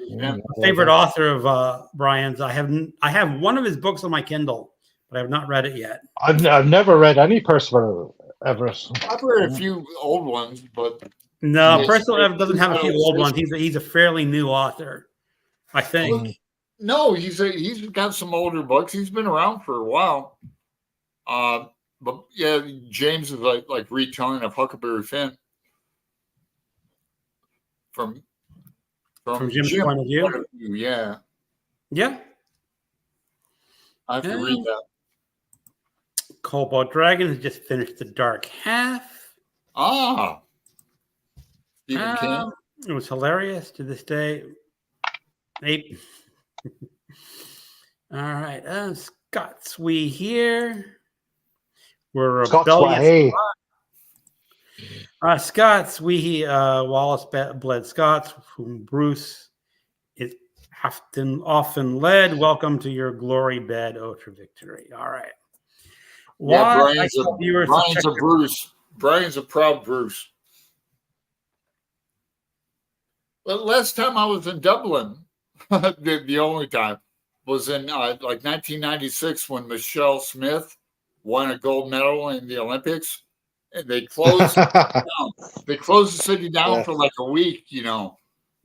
favorite author of Brian's. I have one of his books on my Kindle, but I have not read it yet. I've never read any Percival Everett. I've read a few old ones, but no, Percival Everett doesn't have a few old ones. He's a fairly new author, I think. No, he's got some older books. He's been around for a while. But yeah, James is like retelling of Huckleberry Finn from Jim's point of view. Yeah. I have to read that. Cobalt Dragon has just finished The Dark Half. Stephen King. It was hilarious to this day. All right, Scott Swee here. We're rebellious. Scots, Wallace bled Scots, whom Bruce is often led. Welcome to your glory bed, for victory. All right. Brian's a Bruce. Brian's a proud Bruce. Well, last time I was in Dublin, the only time, was in like 1996 when Michelle Smith won a gold medal in the Olympics, and they closed they closed the city down for like a week.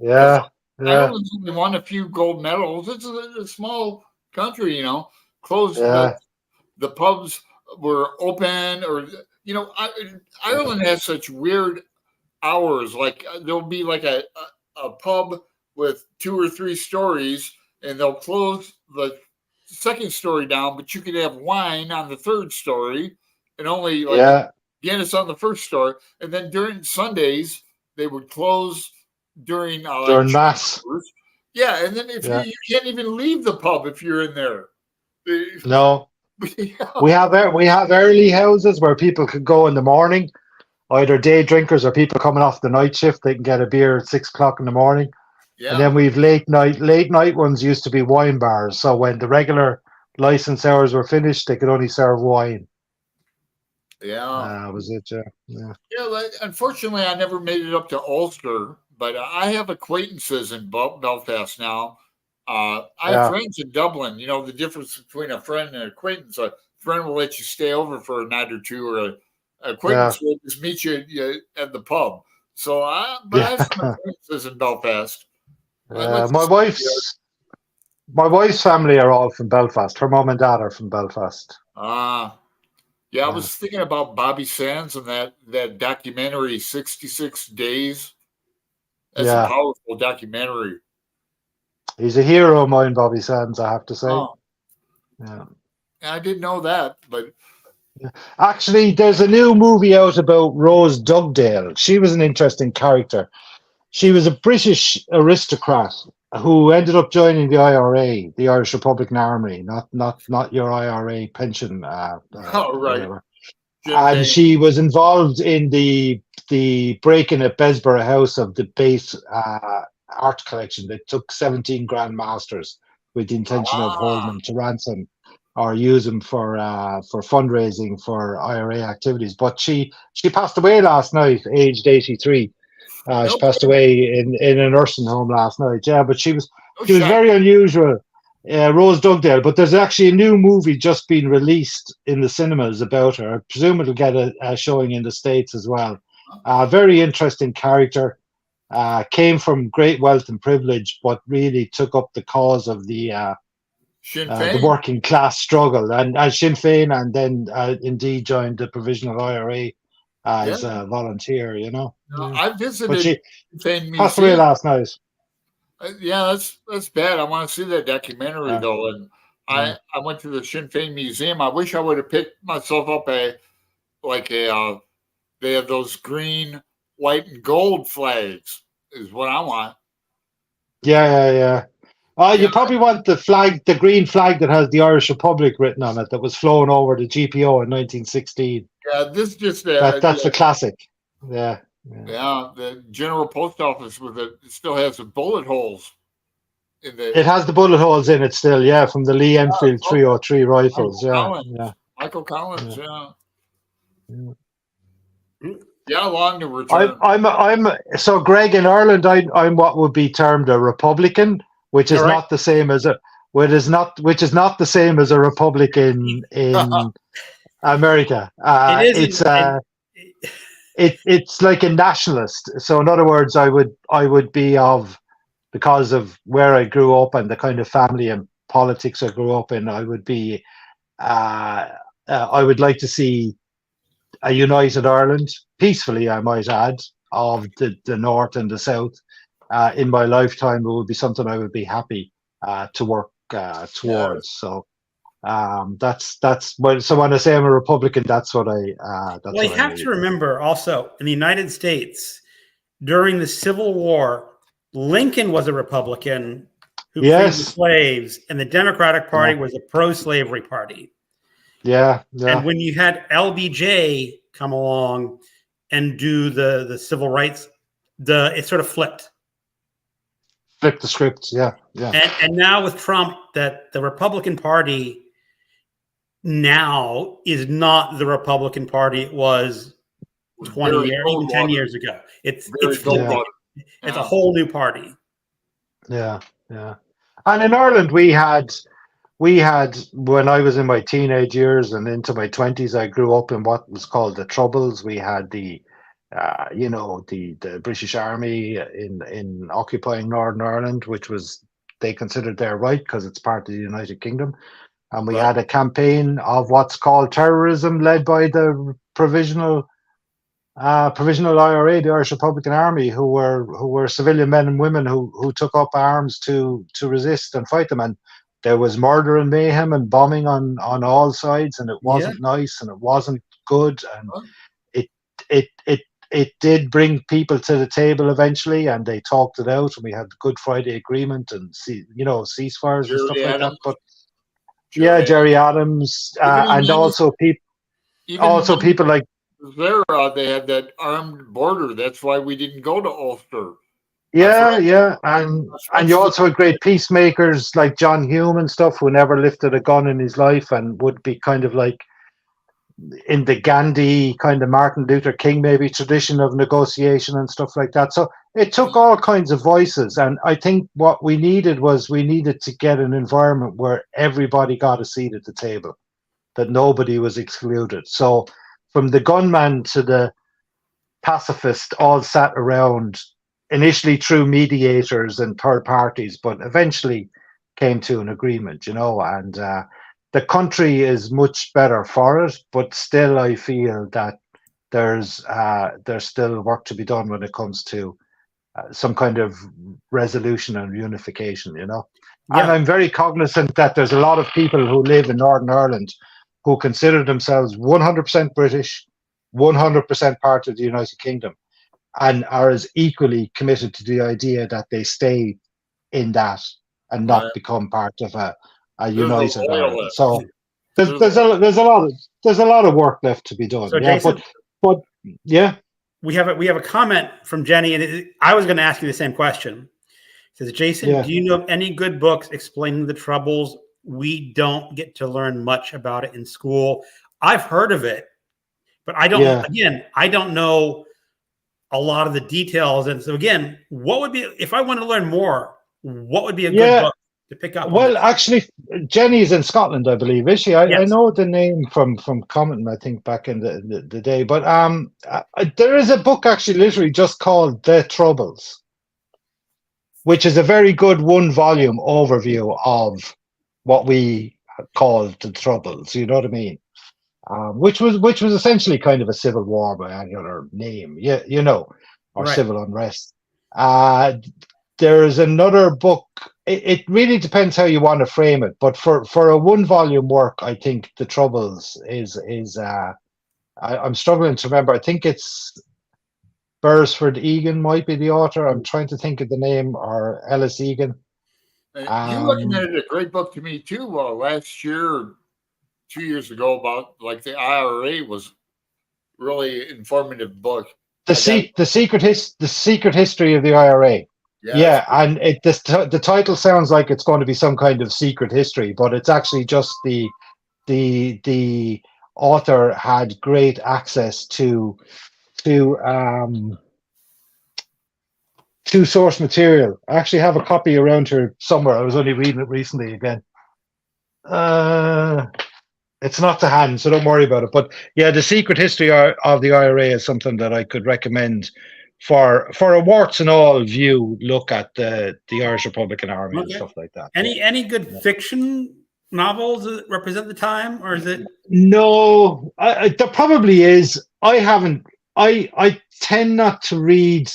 Ireland's only won a few gold medals. It's a small country, closed. The pubs were open, or Ireland has such weird hours. Like there'll be like a pub with 2 or 3 stories, and they'll close the second story down, but you could have wine on the 3rd story and only Guinness on the 1st story. And then during Sundays, they would close during mass. Yeah, and then if you can't even leave the pub if you're in there. No. We have early houses where people could go in the morning, either day drinkers or people coming off the night shift. They can get a beer at 6 o'clock in the morning. Yeah. And then we've late night ones used to be wine bars. So when the regular license hours were finished, they could only serve wine. Yeah. Was it? Yeah. Unfortunately, I never made it up to Ulster, but I have acquaintances in Belfast now. I have friends in Dublin. The difference between a friend and an acquaintance. A friend will let you stay over for a night or two, or an acquaintance will just meet you at the pub. So I have some acquaintances in Belfast. My wife's family are all from Belfast. Her mom and dad are from Belfast. I was thinking about Bobby Sands and that documentary, 66 Days. That's a powerful documentary. He's a hero of mine, Bobby Sands, I have to say. Yeah, I didn't know that, but actually, there's a new movie out about Rose Dugdale. She was an interesting character. She was a British aristocrat who ended up joining the IRA, the Irish Republican Army, not your IRA pension. Right. Whatever. And she was involved in the break-in at Besborough House of the base art collection. They took 17 Grand Masters with the intention of holding them to ransom or use them for fundraising for IRA activities. But she passed away last night, aged 83. She passed away in a nursing home last night. Yeah, but she was very unusual, Rose Dugdale. But there's actually a new movie just been released in the cinemas about her. I presume it'll get a showing in the States as well. Very interesting character. Came from great wealth and privilege, but really took up the cause of the working class struggle and Sinn Féin, and then indeed joined the Provisional IRA as a volunteer. I visited Sinn Féin passed away last night. That's bad. I want to see that documentary though, and I went to the Sinn Féin Museum. I wish I would have picked myself up they have those green, white, and gold flags. is what I want. Yeah. You probably want the flag, the green flag that has the Irish Republic written on it, that was flown over the GPO in 1916. Yeah, this just That's a classic. Yeah. The General Post Office with it still has the bullet holes in the. It has the bullet holes in it still, from the Lee Enfield 303 rifles. Michael Collins, yeah. Yeah, long to return. I'm so Greg, in Ireland. I'm what would be termed a Republican, which is not the same as a which is not the same as a Republican in America. It's like a nationalist. So in other words, I would be because of where I grew up and the kind of family and politics I grew up in. I would be I would like to see a united Ireland, peacefully, I might add, of the North and the South. In my lifetime, it would be something I would be happy to work towards. So that's when I say I'm a Republican, that's what I. Well, you have to remember also, in the United States during the Civil War, Lincoln was a Republican who freed the slaves, and the Democratic Party was a pro-slavery party. Yeah. And when you had LBJ come along and do the civil rights, it sort of flipped. Flip the script, yeah. And now with Trump, that the Republican Party now is not the Republican Party it was 20 years, even 10 years ago. It's a whole new party. Yeah. And in Ireland, we had when I was in my teenage years and into my 20s, I grew up in what was called the Troubles. We had the British Army in occupying Northern Ireland, which was they considered their right because it's part of the United Kingdom. And we had a campaign of what's called terrorism, led by the provisional IRA, the Irish Republican Army, who were civilian men and women who took up arms to resist and fight them. And there was murder and mayhem and bombing on all sides, and it wasn't nice and it wasn't good. And it did bring people to the table eventually, and they talked it out, and we had the Good Friday Agreement and ceasefires and stuff like that. But Jerry Adams, and also people like there. They had that armed border. That's why we didn't go to Ulster. And you also had great peacemakers like John Hume and stuff, who never lifted a gun in his life and would be kind of like in the Gandhi kind of Martin Luther King maybe tradition of negotiation and stuff like that. So it took all kinds of voices, and I think what we needed to get an environment where everybody got a seat at the table, that nobody was excluded. So from the gunman to the pacifist all sat around, initially through mediators and third parties, but eventually came to an agreement, and the country is much better for it, but still I feel that there's still work to be done when it comes to some kind of resolution and unification, And I'm very cognizant that there's a lot of people who live in Northern Ireland who consider themselves 100% British, 100% part of the United Kingdom, and are as equally committed to the idea that they stay in that and not become part of a united Ireland. So there's a lot of work left to be done. So Jason, we have a comment from Jenny, and I was going to ask you the same question. It says, Jason, do you know of any good books explaining the Troubles? We don't get to learn much about it in school. I've heard of it, but I don't. Again, I don't know a lot of the details. And so again, what would be, if I want to learn more, what would be a good book to pick up? Well, actually, Jenny's in Scotland, I believe, is she? I know the name from commenting, I think, back in the day. But there is a book actually literally just called The Troubles, which is a very good one-volume overview of what we called the Troubles, you know what I mean? Which was essentially kind of a civil war by any other name, or civil unrest. There's another book. It really depends how you want to frame it, but for a one-volume work, I think The Troubles is I'm struggling to remember. I think it's Beresford Egan might be the author. I'm trying to think of the name, or Ellis Egan. You recommended a great book to me too. Last year, or 2 years ago, about like the IRA was really informative book. The secret history of the IRA. Yeah, and the title sounds like it's going to be some kind of secret history, but it's actually just the author had great access to source material. I actually have a copy around here somewhere. I was only reading it recently again. It's not to hand, so don't worry about it. But yeah, the secret history of the IRA is something that I could recommend for a warts and all view look at the Irish Republican Army and stuff like that. Any good fiction novels that represent the time, or is it? No, there probably is. I tend not to read.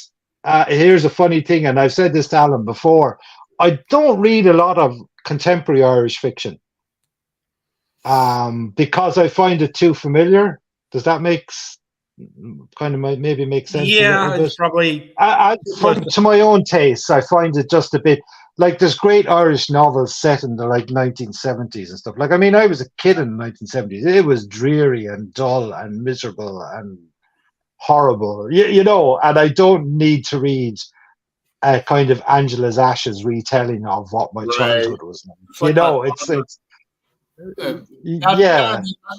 Here's a funny thing, and I've said this to Alan before. I don't read a lot of contemporary Irish fiction. Because I find it too familiar. Does that maybe make sense? Yeah, it's probably. To my own taste, I find it just a bit like there's great Irish novels set in the 1970s and stuff. Like, I mean, I was a kid in the 1970s. It was dreary and dull and miserable and horrible, and I don't need to read a kind of Angela's Ashes retelling of what my childhood was like.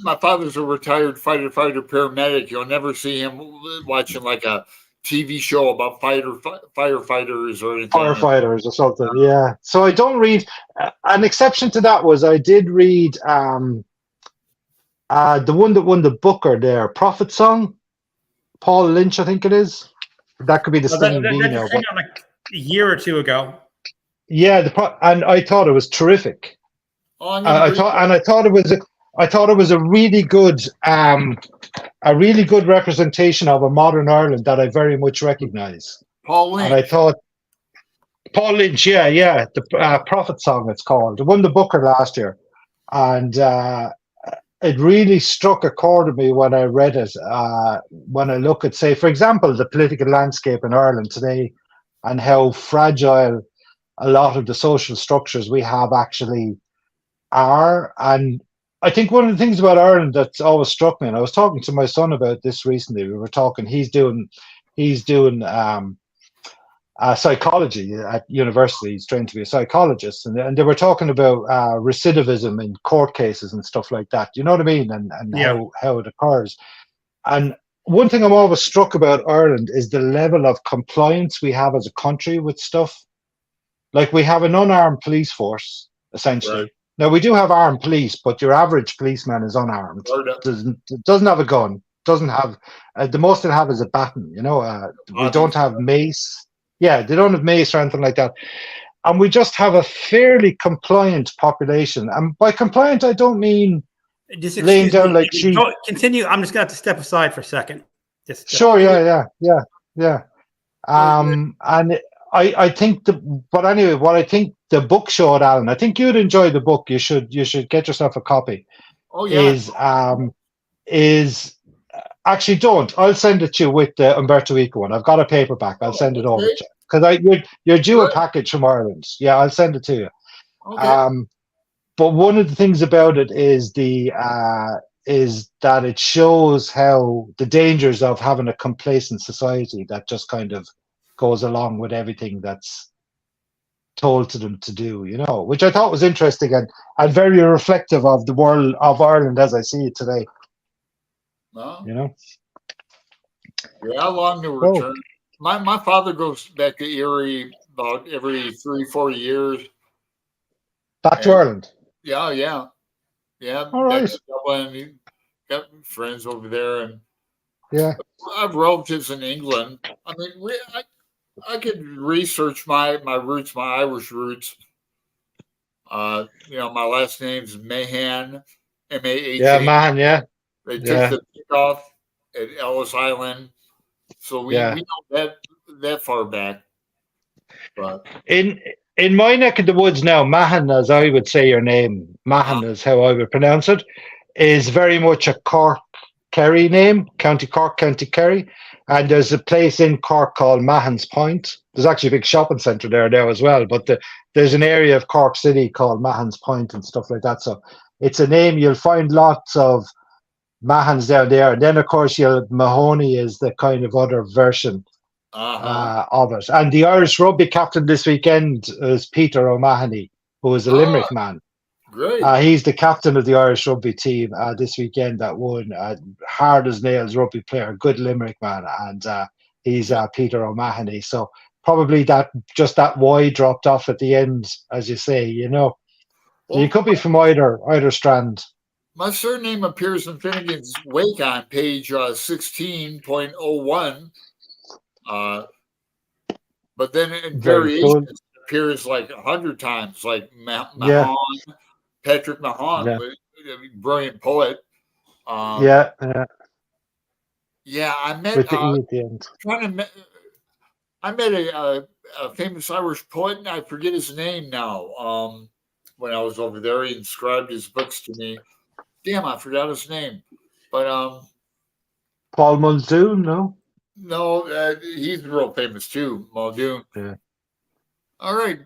My father's a retired fighter paramedic. You'll never see him watching like a TV show about firefighters or anything. Firefighters or something, yeah. So I don't read. An exception to that was I did read the one that won the Booker there, Prophet Song, Paul Lynch, I think it is. That could be the Stinging Bee now. Like a year or two ago. Yeah, and I thought it was terrific. I thought it was a really good representation of a modern Ireland that I very much recognise. Paul Lynch. And I thought Paul Lynch, yeah, the Prophet Song it's called. It won the Booker last year, and it really struck a chord with me when I read it. When I look at, say, for example, the political landscape in Ireland today, and how fragile a lot of the social structures we have actually are. And I think one of the things about Ireland that's always struck me, and I was talking to my son about this recently. We were talking. He's doing psychology at university. He's trained to be a psychologist, and they were talking about recidivism in court cases and stuff like that. You know what I mean? And how it occurs. And one thing I'm always struck about Ireland is the level of compliance we have as a country with stuff. Like, we have an unarmed police force, essentially. Right. Now, we do have armed police, but your average policeman is unarmed. Doesn't have a gun. Doesn't have the most they have is a baton. We don't have mace. Yeah, they don't have mace or anything like that. And we just have a fairly compliant population. And by compliant, I don't mean laying down like sheep. Continue. I'm just going to have to step aside for a second. Sure. Yeah. And I think but anyway, what I think the book showed, Alan, I think you'd enjoy the book. You should get yourself a copy. Oh yeah. Is actually don't. I'll send it to you with the Umberto Eco one. I've got a paperback. I'll send it over to you because you're due a package from Ireland. Yeah, I'll send it to you. Okay. But one of the things about it is is that it shows how the dangers of having a complacent society that just kind of goes along with everything that's told to them to do, which I thought was interesting and very reflective of the world of Ireland as I see it today. Well, how long to return? My father goes back to Erie about every 3-4 years. Back to Ireland? Yeah. All right. Dublin, got friends over there, and yeah, I have relatives in England. I mean, I could research my roots, my Irish roots. My last name's Mahan, M-A-H-A. Yeah, Mahan, yeah. They took the pick off at Ellis Island. So we know that far back. But in my neck of the woods now, Mahan, as I would say your name, Mahan is how I would pronounce it, is very much a Cork Kerry name, County Cork, County Kerry. And there's a place in Cork called Mahon's Point. There's actually a big shopping centre there now as well. But there's an area of Cork City called Mahon's Point and stuff like that. So it's a name. You'll find lots of Mahon's down there. And then, of course, Mahoney is the kind of other version of it. And the Irish rugby captain this weekend is Peter O'Mahony, who is a Limerick man. Great. He's the captain of the Irish rugby team this weekend that won. Hard as nails rugby player, good Limerick man. And he's Peter O'Mahony. So probably that Y dropped off at the end, as you say, you know. So you could be from either strand. My surname appears in Finnegan's Wake on page 16.01. But then in variations, it appears like 100 times, like Mahon, Patrick Mahon, brilliant poet. I met with the E at the end. I met a famous Irish poet, and I forget his name now. When I was over there, he inscribed his books to me. Damn, I forgot his name. But Paul Muldoon, no? No, he's real famous too, Muldoon. Yeah. All right.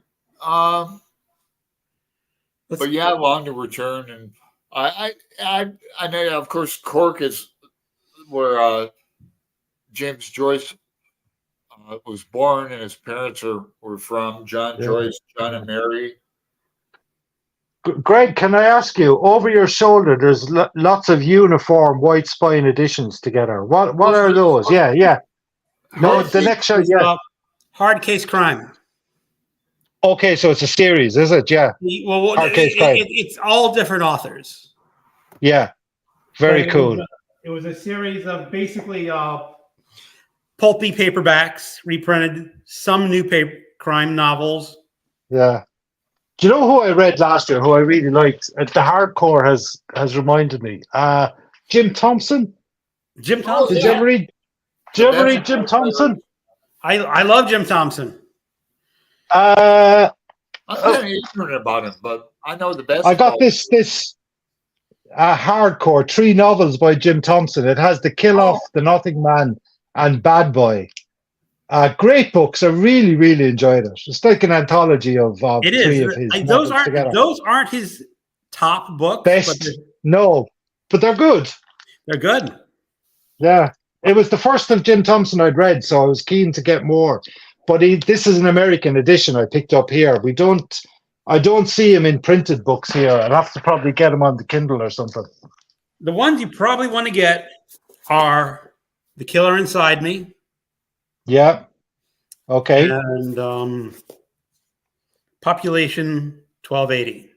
But yeah, Long to Return, and I know, of course, Cork is where James Joyce was born, and his parents were from. John Joyce, John and Mary. Greg, can I ask you, over your shoulder, there's lots of uniform white spine editions together. What are those? Yeah. No, the next show, Hard Case Crime. Okay, so it's a series, is it? Yeah. Well, Hard Case Crime. It's all different authors. Yeah. Very cool. It was a series of basically pulpy paperbacks, reprinted, some new crime novels. Yeah. Do you know who I read last year, who I really liked? The hardcore has reminded me. Jim Thompson. Jim Thompson. Did you ever read Jim Thompson? I love Jim Thompson. I'm kind of ignorant about him, but I know the best. I got this hardcore 3 novels by Jim Thompson. It has The Kill Off, The Nothing Man, and Bad Boy. Great books. I really, really enjoyed it. It's like an anthology of 3 of his those novels together. Those aren't his top books. Best, no, but they're good. They're good. Yeah, it was the first of Jim Thompson I'd read, so I was keen to get more. But this is an American edition I picked up here. I don't see him in printed books here. I'd have to probably get him on the Kindle or something. The ones you probably want to get are The Killer Inside Me. Yeah. Okay. And Population 1280.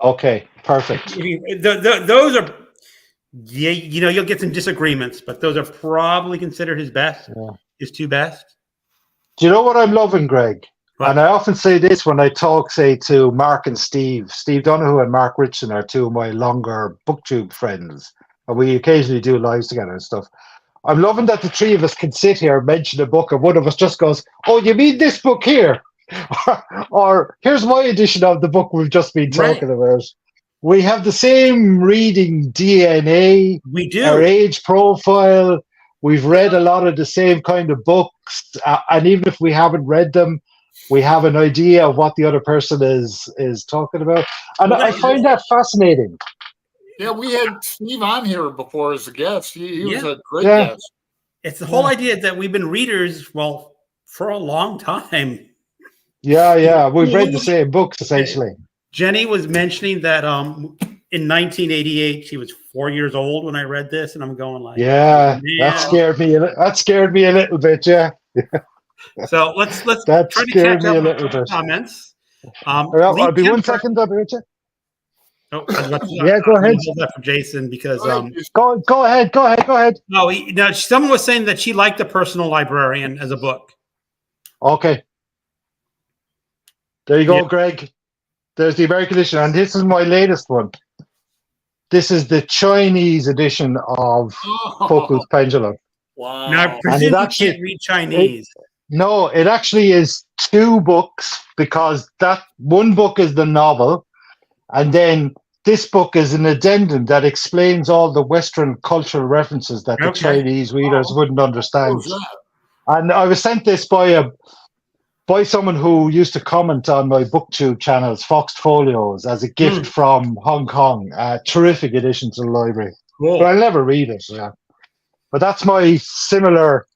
Okay. Perfect. Those are, you'll get some disagreements, but those are probably considered his best, his 2 best. Do you know what I'm loving, Greg? What? And I often say this when I talk, say, to Mark and Steve. Steve Donoghue and Mark Richardson are 2 of my longer booktube friends. And we occasionally do lives together and stuff. I'm loving that the 3 of us can sit here and mention a book, and one of us just goes, "Oh, you mean this book here?" or "Here's my edition of the book we've just been talking about." We have the same reading DNA. We do. Our age profile. We've read a lot of the same kind of books, and even if we haven't read them, we have an idea of what the other person is talking about, and I find that fascinating. Yeah, we had Steve on here before as a guest. He was a great guest. It's the whole idea that we've been readers, for a long time. Yeah. We've read the same books, essentially. Jenny was mentioning that in 1988, she was 4 years old when I read this, and I'm going like, yeah, that scared me. That scared me a little bit. Yeah. So let's that try to scared catch me up a little bit. Comments. I'll be 1 second. I'll be with you. Oh, yeah, go ahead. Hold that for Jason because go ahead. No, someone was saying that she liked The Personal Librarian as a book. Okay. There you go, Greg. There's the American edition, and this is my latest one. This is the Chinese edition of Foucault's Pendulum. Wow. Now, I presume you can't read Chinese. No, it actually is 2 books, because that one book is the novel, and then this book is an addendum that explains all the Western cultural references that the Chinese readers wouldn't understand. And I was sent this by someone who used to comment on my BookTube channels, Foxed Folios, as a gift from Hong Kong. Terrific addition to the library. Cool. But I'll never read it. Yeah. But that's my similar.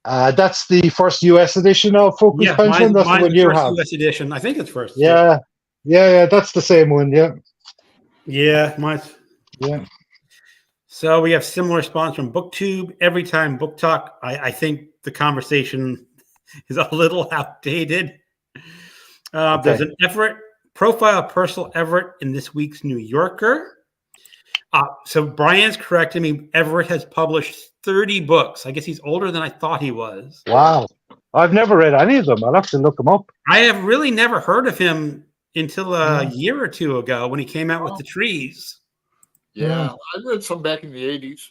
That's the first US edition of Focus Pension. That's the one you have. US edition. I think it's first. Yeah. Yeah. That's the same one. Yeah. Yeah. Mine's. Yeah. So we have similar response from BookTube. Every time Book Talk, I think the conversation is a little outdated. There's an Everett profile of Percival Everett in this week's New Yorker. So Brian's correcting me. Everett has published 30 books. I guess he's older than I thought he was. Wow. I've never read any of them. I'll have to look them up. I have really never heard of him until a year or two ago when he came out with The Trees. Yeah, I read some back in the 80s.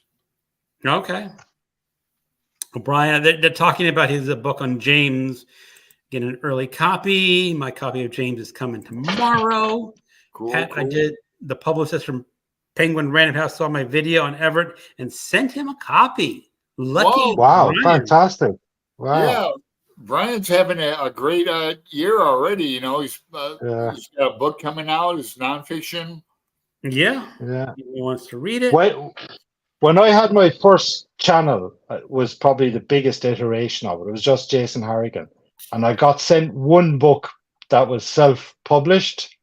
Okay. Well, Brian, they're talking about his book on James. Get an early copy. My copy of James is coming tomorrow. Cool. I did. The publicist from Penguin Random House saw my video on Everett and sent him a copy. Lucky. Wow, Brian. fantastic. Wow. Yeah. Brian's having a great year already. You know, he's got a book coming out. It's nonfiction. Yeah. He wants to read it. When I had my first channel, it was probably the biggest iteration of it. It was just Jason Harrigan. And I got sent one book that was self-published.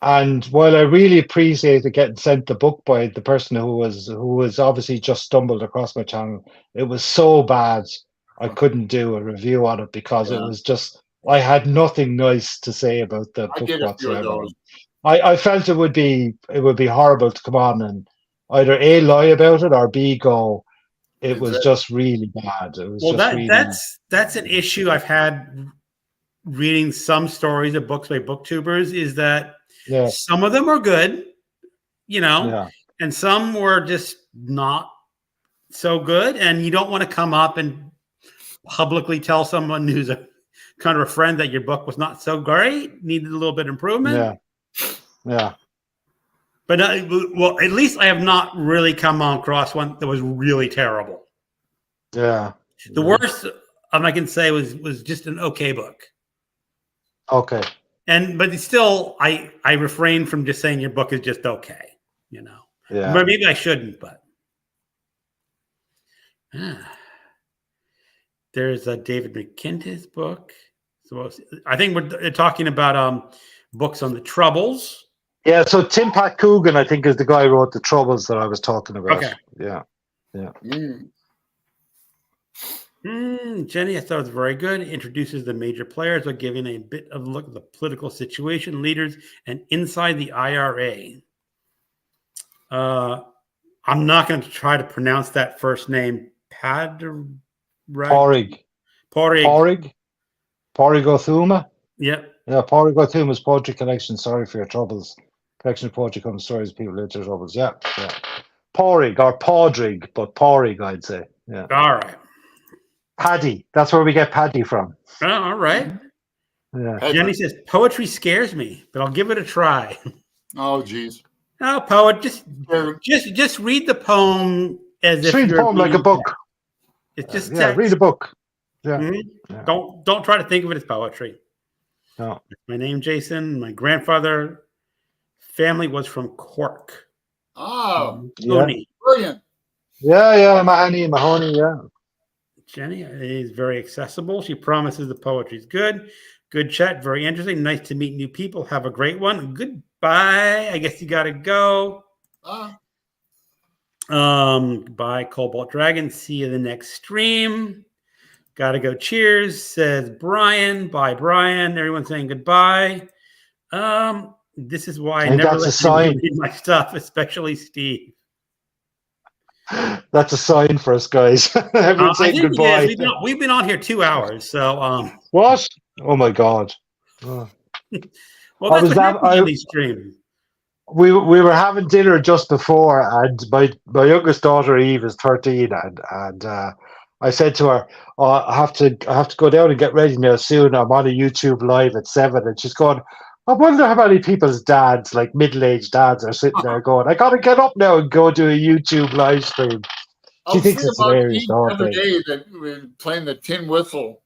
And while I really appreciated getting sent the book by the person who was obviously just stumbled across my channel, it was so bad I couldn't do a review on it because it was just, I had nothing nice to say about the book whatsoever. I felt it would be horrible to come on and either A, lie about it, or B, go, it was just really bad. It was that's an issue I've had reading some stories of books by booktubers, is that some of them are good, and some were just not so good, and you don't want to come up and publicly tell someone who's a kind of a friend that your book was not so great, needed a little bit of improvement. Yeah. But well, at least I have not really come across one that was really terrible. Yeah. The worst I can say was just an okay book. Okay. But it's still, I refrain from just saying your book is just okay. Yeah. But maybe I shouldn't. But there's a David McKinty's book. So I think we're talking about books on the Troubles. Yeah, so Tim Pat Coogan, I think, is the guy who wrote The Troubles that I was talking about. Okay. Yeah. Jenny, I thought it was very good. It introduces the major players by giving a bit of a look at the political situation, leaders, and inside the IRA. I'm not going to try to pronounce that first name. Porrig. Porrig Othuma? Yep. Yeah, Porrig Othuma's poetry collection, Sorry for Your Troubles. Collection of poetry comes stories of people who lived their troubles. Yeah. Porrig or Podrig, but Porrig, I'd say. Yeah. All right. Paddy. That's where we get Paddy from. Oh, all right. Yeah. Jenny says, poetry scares me, but I'll give it a try. Oh, geez. No, poet, just read the poem as if read the poem like a book. It's just read a book. Yeah. Mm-hmm. Yeah. Don't try to think of it as poetry. No. My name, Jason. My grandfather family was from Cork. Oh, brilliant. Yeah, Mahoney, yeah. Jenny is very accessible. She promises the poetry is good. Good chat, very interesting. Nice to meet new people. Have a great one. Goodbye. I guess you got to go. Goodbye, Cobalt Dragon. See you the next stream. Got to go. Cheers, says Brian. Bye, Brian. Everyone's saying goodbye. This is why I never let anyone read my stuff, especially Steve. That's a sign for us, guys. Everyone's saying goodbye. We've been on here 2 hours, so what? Oh my God! Well, that's what happens on these streams. We were having dinner just before, and my youngest daughter Eve is 13, and I said to her, I have to go down and get ready now soon. I'm on a YouTube live at 7, and she's going, I wonder how many people's dads, like middle-aged dads, are sitting there going, "I got to get up now and go do a YouTube live stream." She I was thinks thinking it's about hilarious, Eve the other don't they? day that we were playing the tin whistle.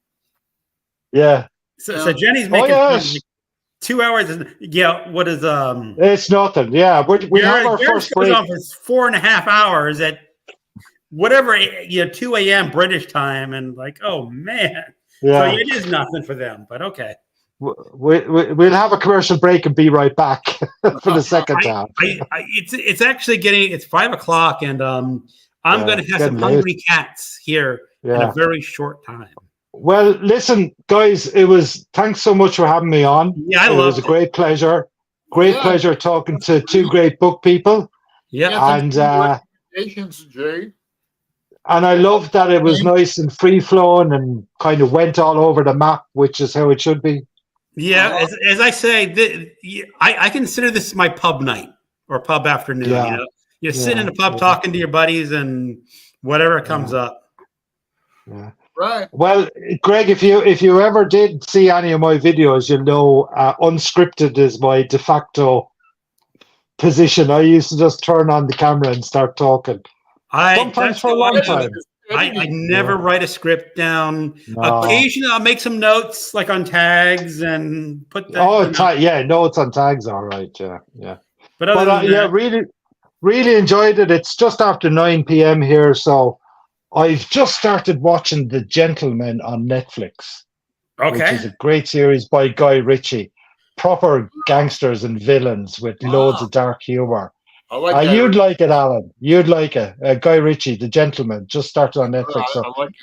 Yeah. So Jenny's Oh making fun, yes, like 2 hours. Yeah, what is it's nothing. Yeah, we have our Garrett's first goes break. on for 4.5 hours at whatever 2 a.m. British time, and like, oh man, so Yeah, it is nothing for them. But okay, we'll have a commercial break and be right back for the second half. it's actually it's 5 o'clock, and I'm going to It's have some getting late. hungry cats here in Yeah. a very short time. Well, listen, guys, thanks so much for having me on. Yeah, It was a great pleasure. Great pleasure talking to two great book people. Yeah, And recommendations, Jay. and I love that it was nice and free flowing and kind of went all over the map, which is how it should be. Yeah, as I say, I consider this my pub night or pub afternoon. Yeah. You sit in a pub talking to your buddies and whatever comes up. Yeah. Right. Well, Greg, if you ever did see any of my videos, you'll know unscripted is my de facto position. I used to just turn on the camera and start talking. Sometimes for a long time. I never write a script down. No. Occasionally, I'll make some notes, like on tags, and put that. Notes on tags. All right, yeah. But yeah, really enjoyed it. It's just after 9 p.m. here, so I've just started watching The Gentleman on Netflix. Okay, which is a great series by Guy Ritchie. Proper gangsters and villains with loads of dark humor. I like you'd like it, Alan. You'd like it. Guy Ritchie, The Gentleman, just started on Netflix. So I like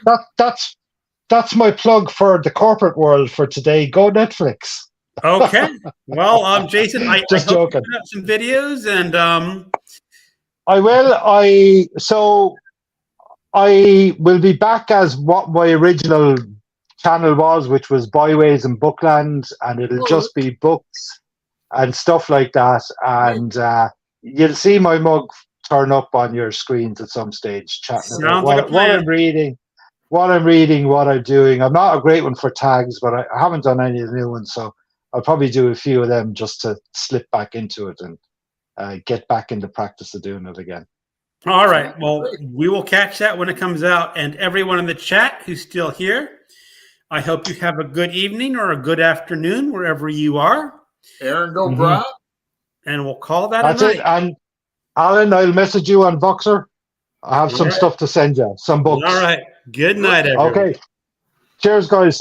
that's my plug for the corporate world for today. Go Netflix. Okay. Well, Jason, I just hope joking. you put up some videos, and I will. I will be back as what my original channel was, which was Byways and Bookland, and it'll just be books and stuff like that. And you'll see my mug turn up on your screens at some stage, chatting about what I'm reading, what I'm doing. I'm not a great one for tags, but I haven't done any of the new ones, so I'll probably do a few of them just to slip back into it and get back into practice of doing it again. All right. Well, we will catch that when it comes out. And everyone in the chat who's still here, I hope you have a good evening or a good afternoon wherever you are. Aaron, go Brad. And we'll call that That's a night. it. And Alan, I'll message you on Voxer. I have some stuff to send you, some books. All right. Good night, everyone. Okay. Cheers, guys.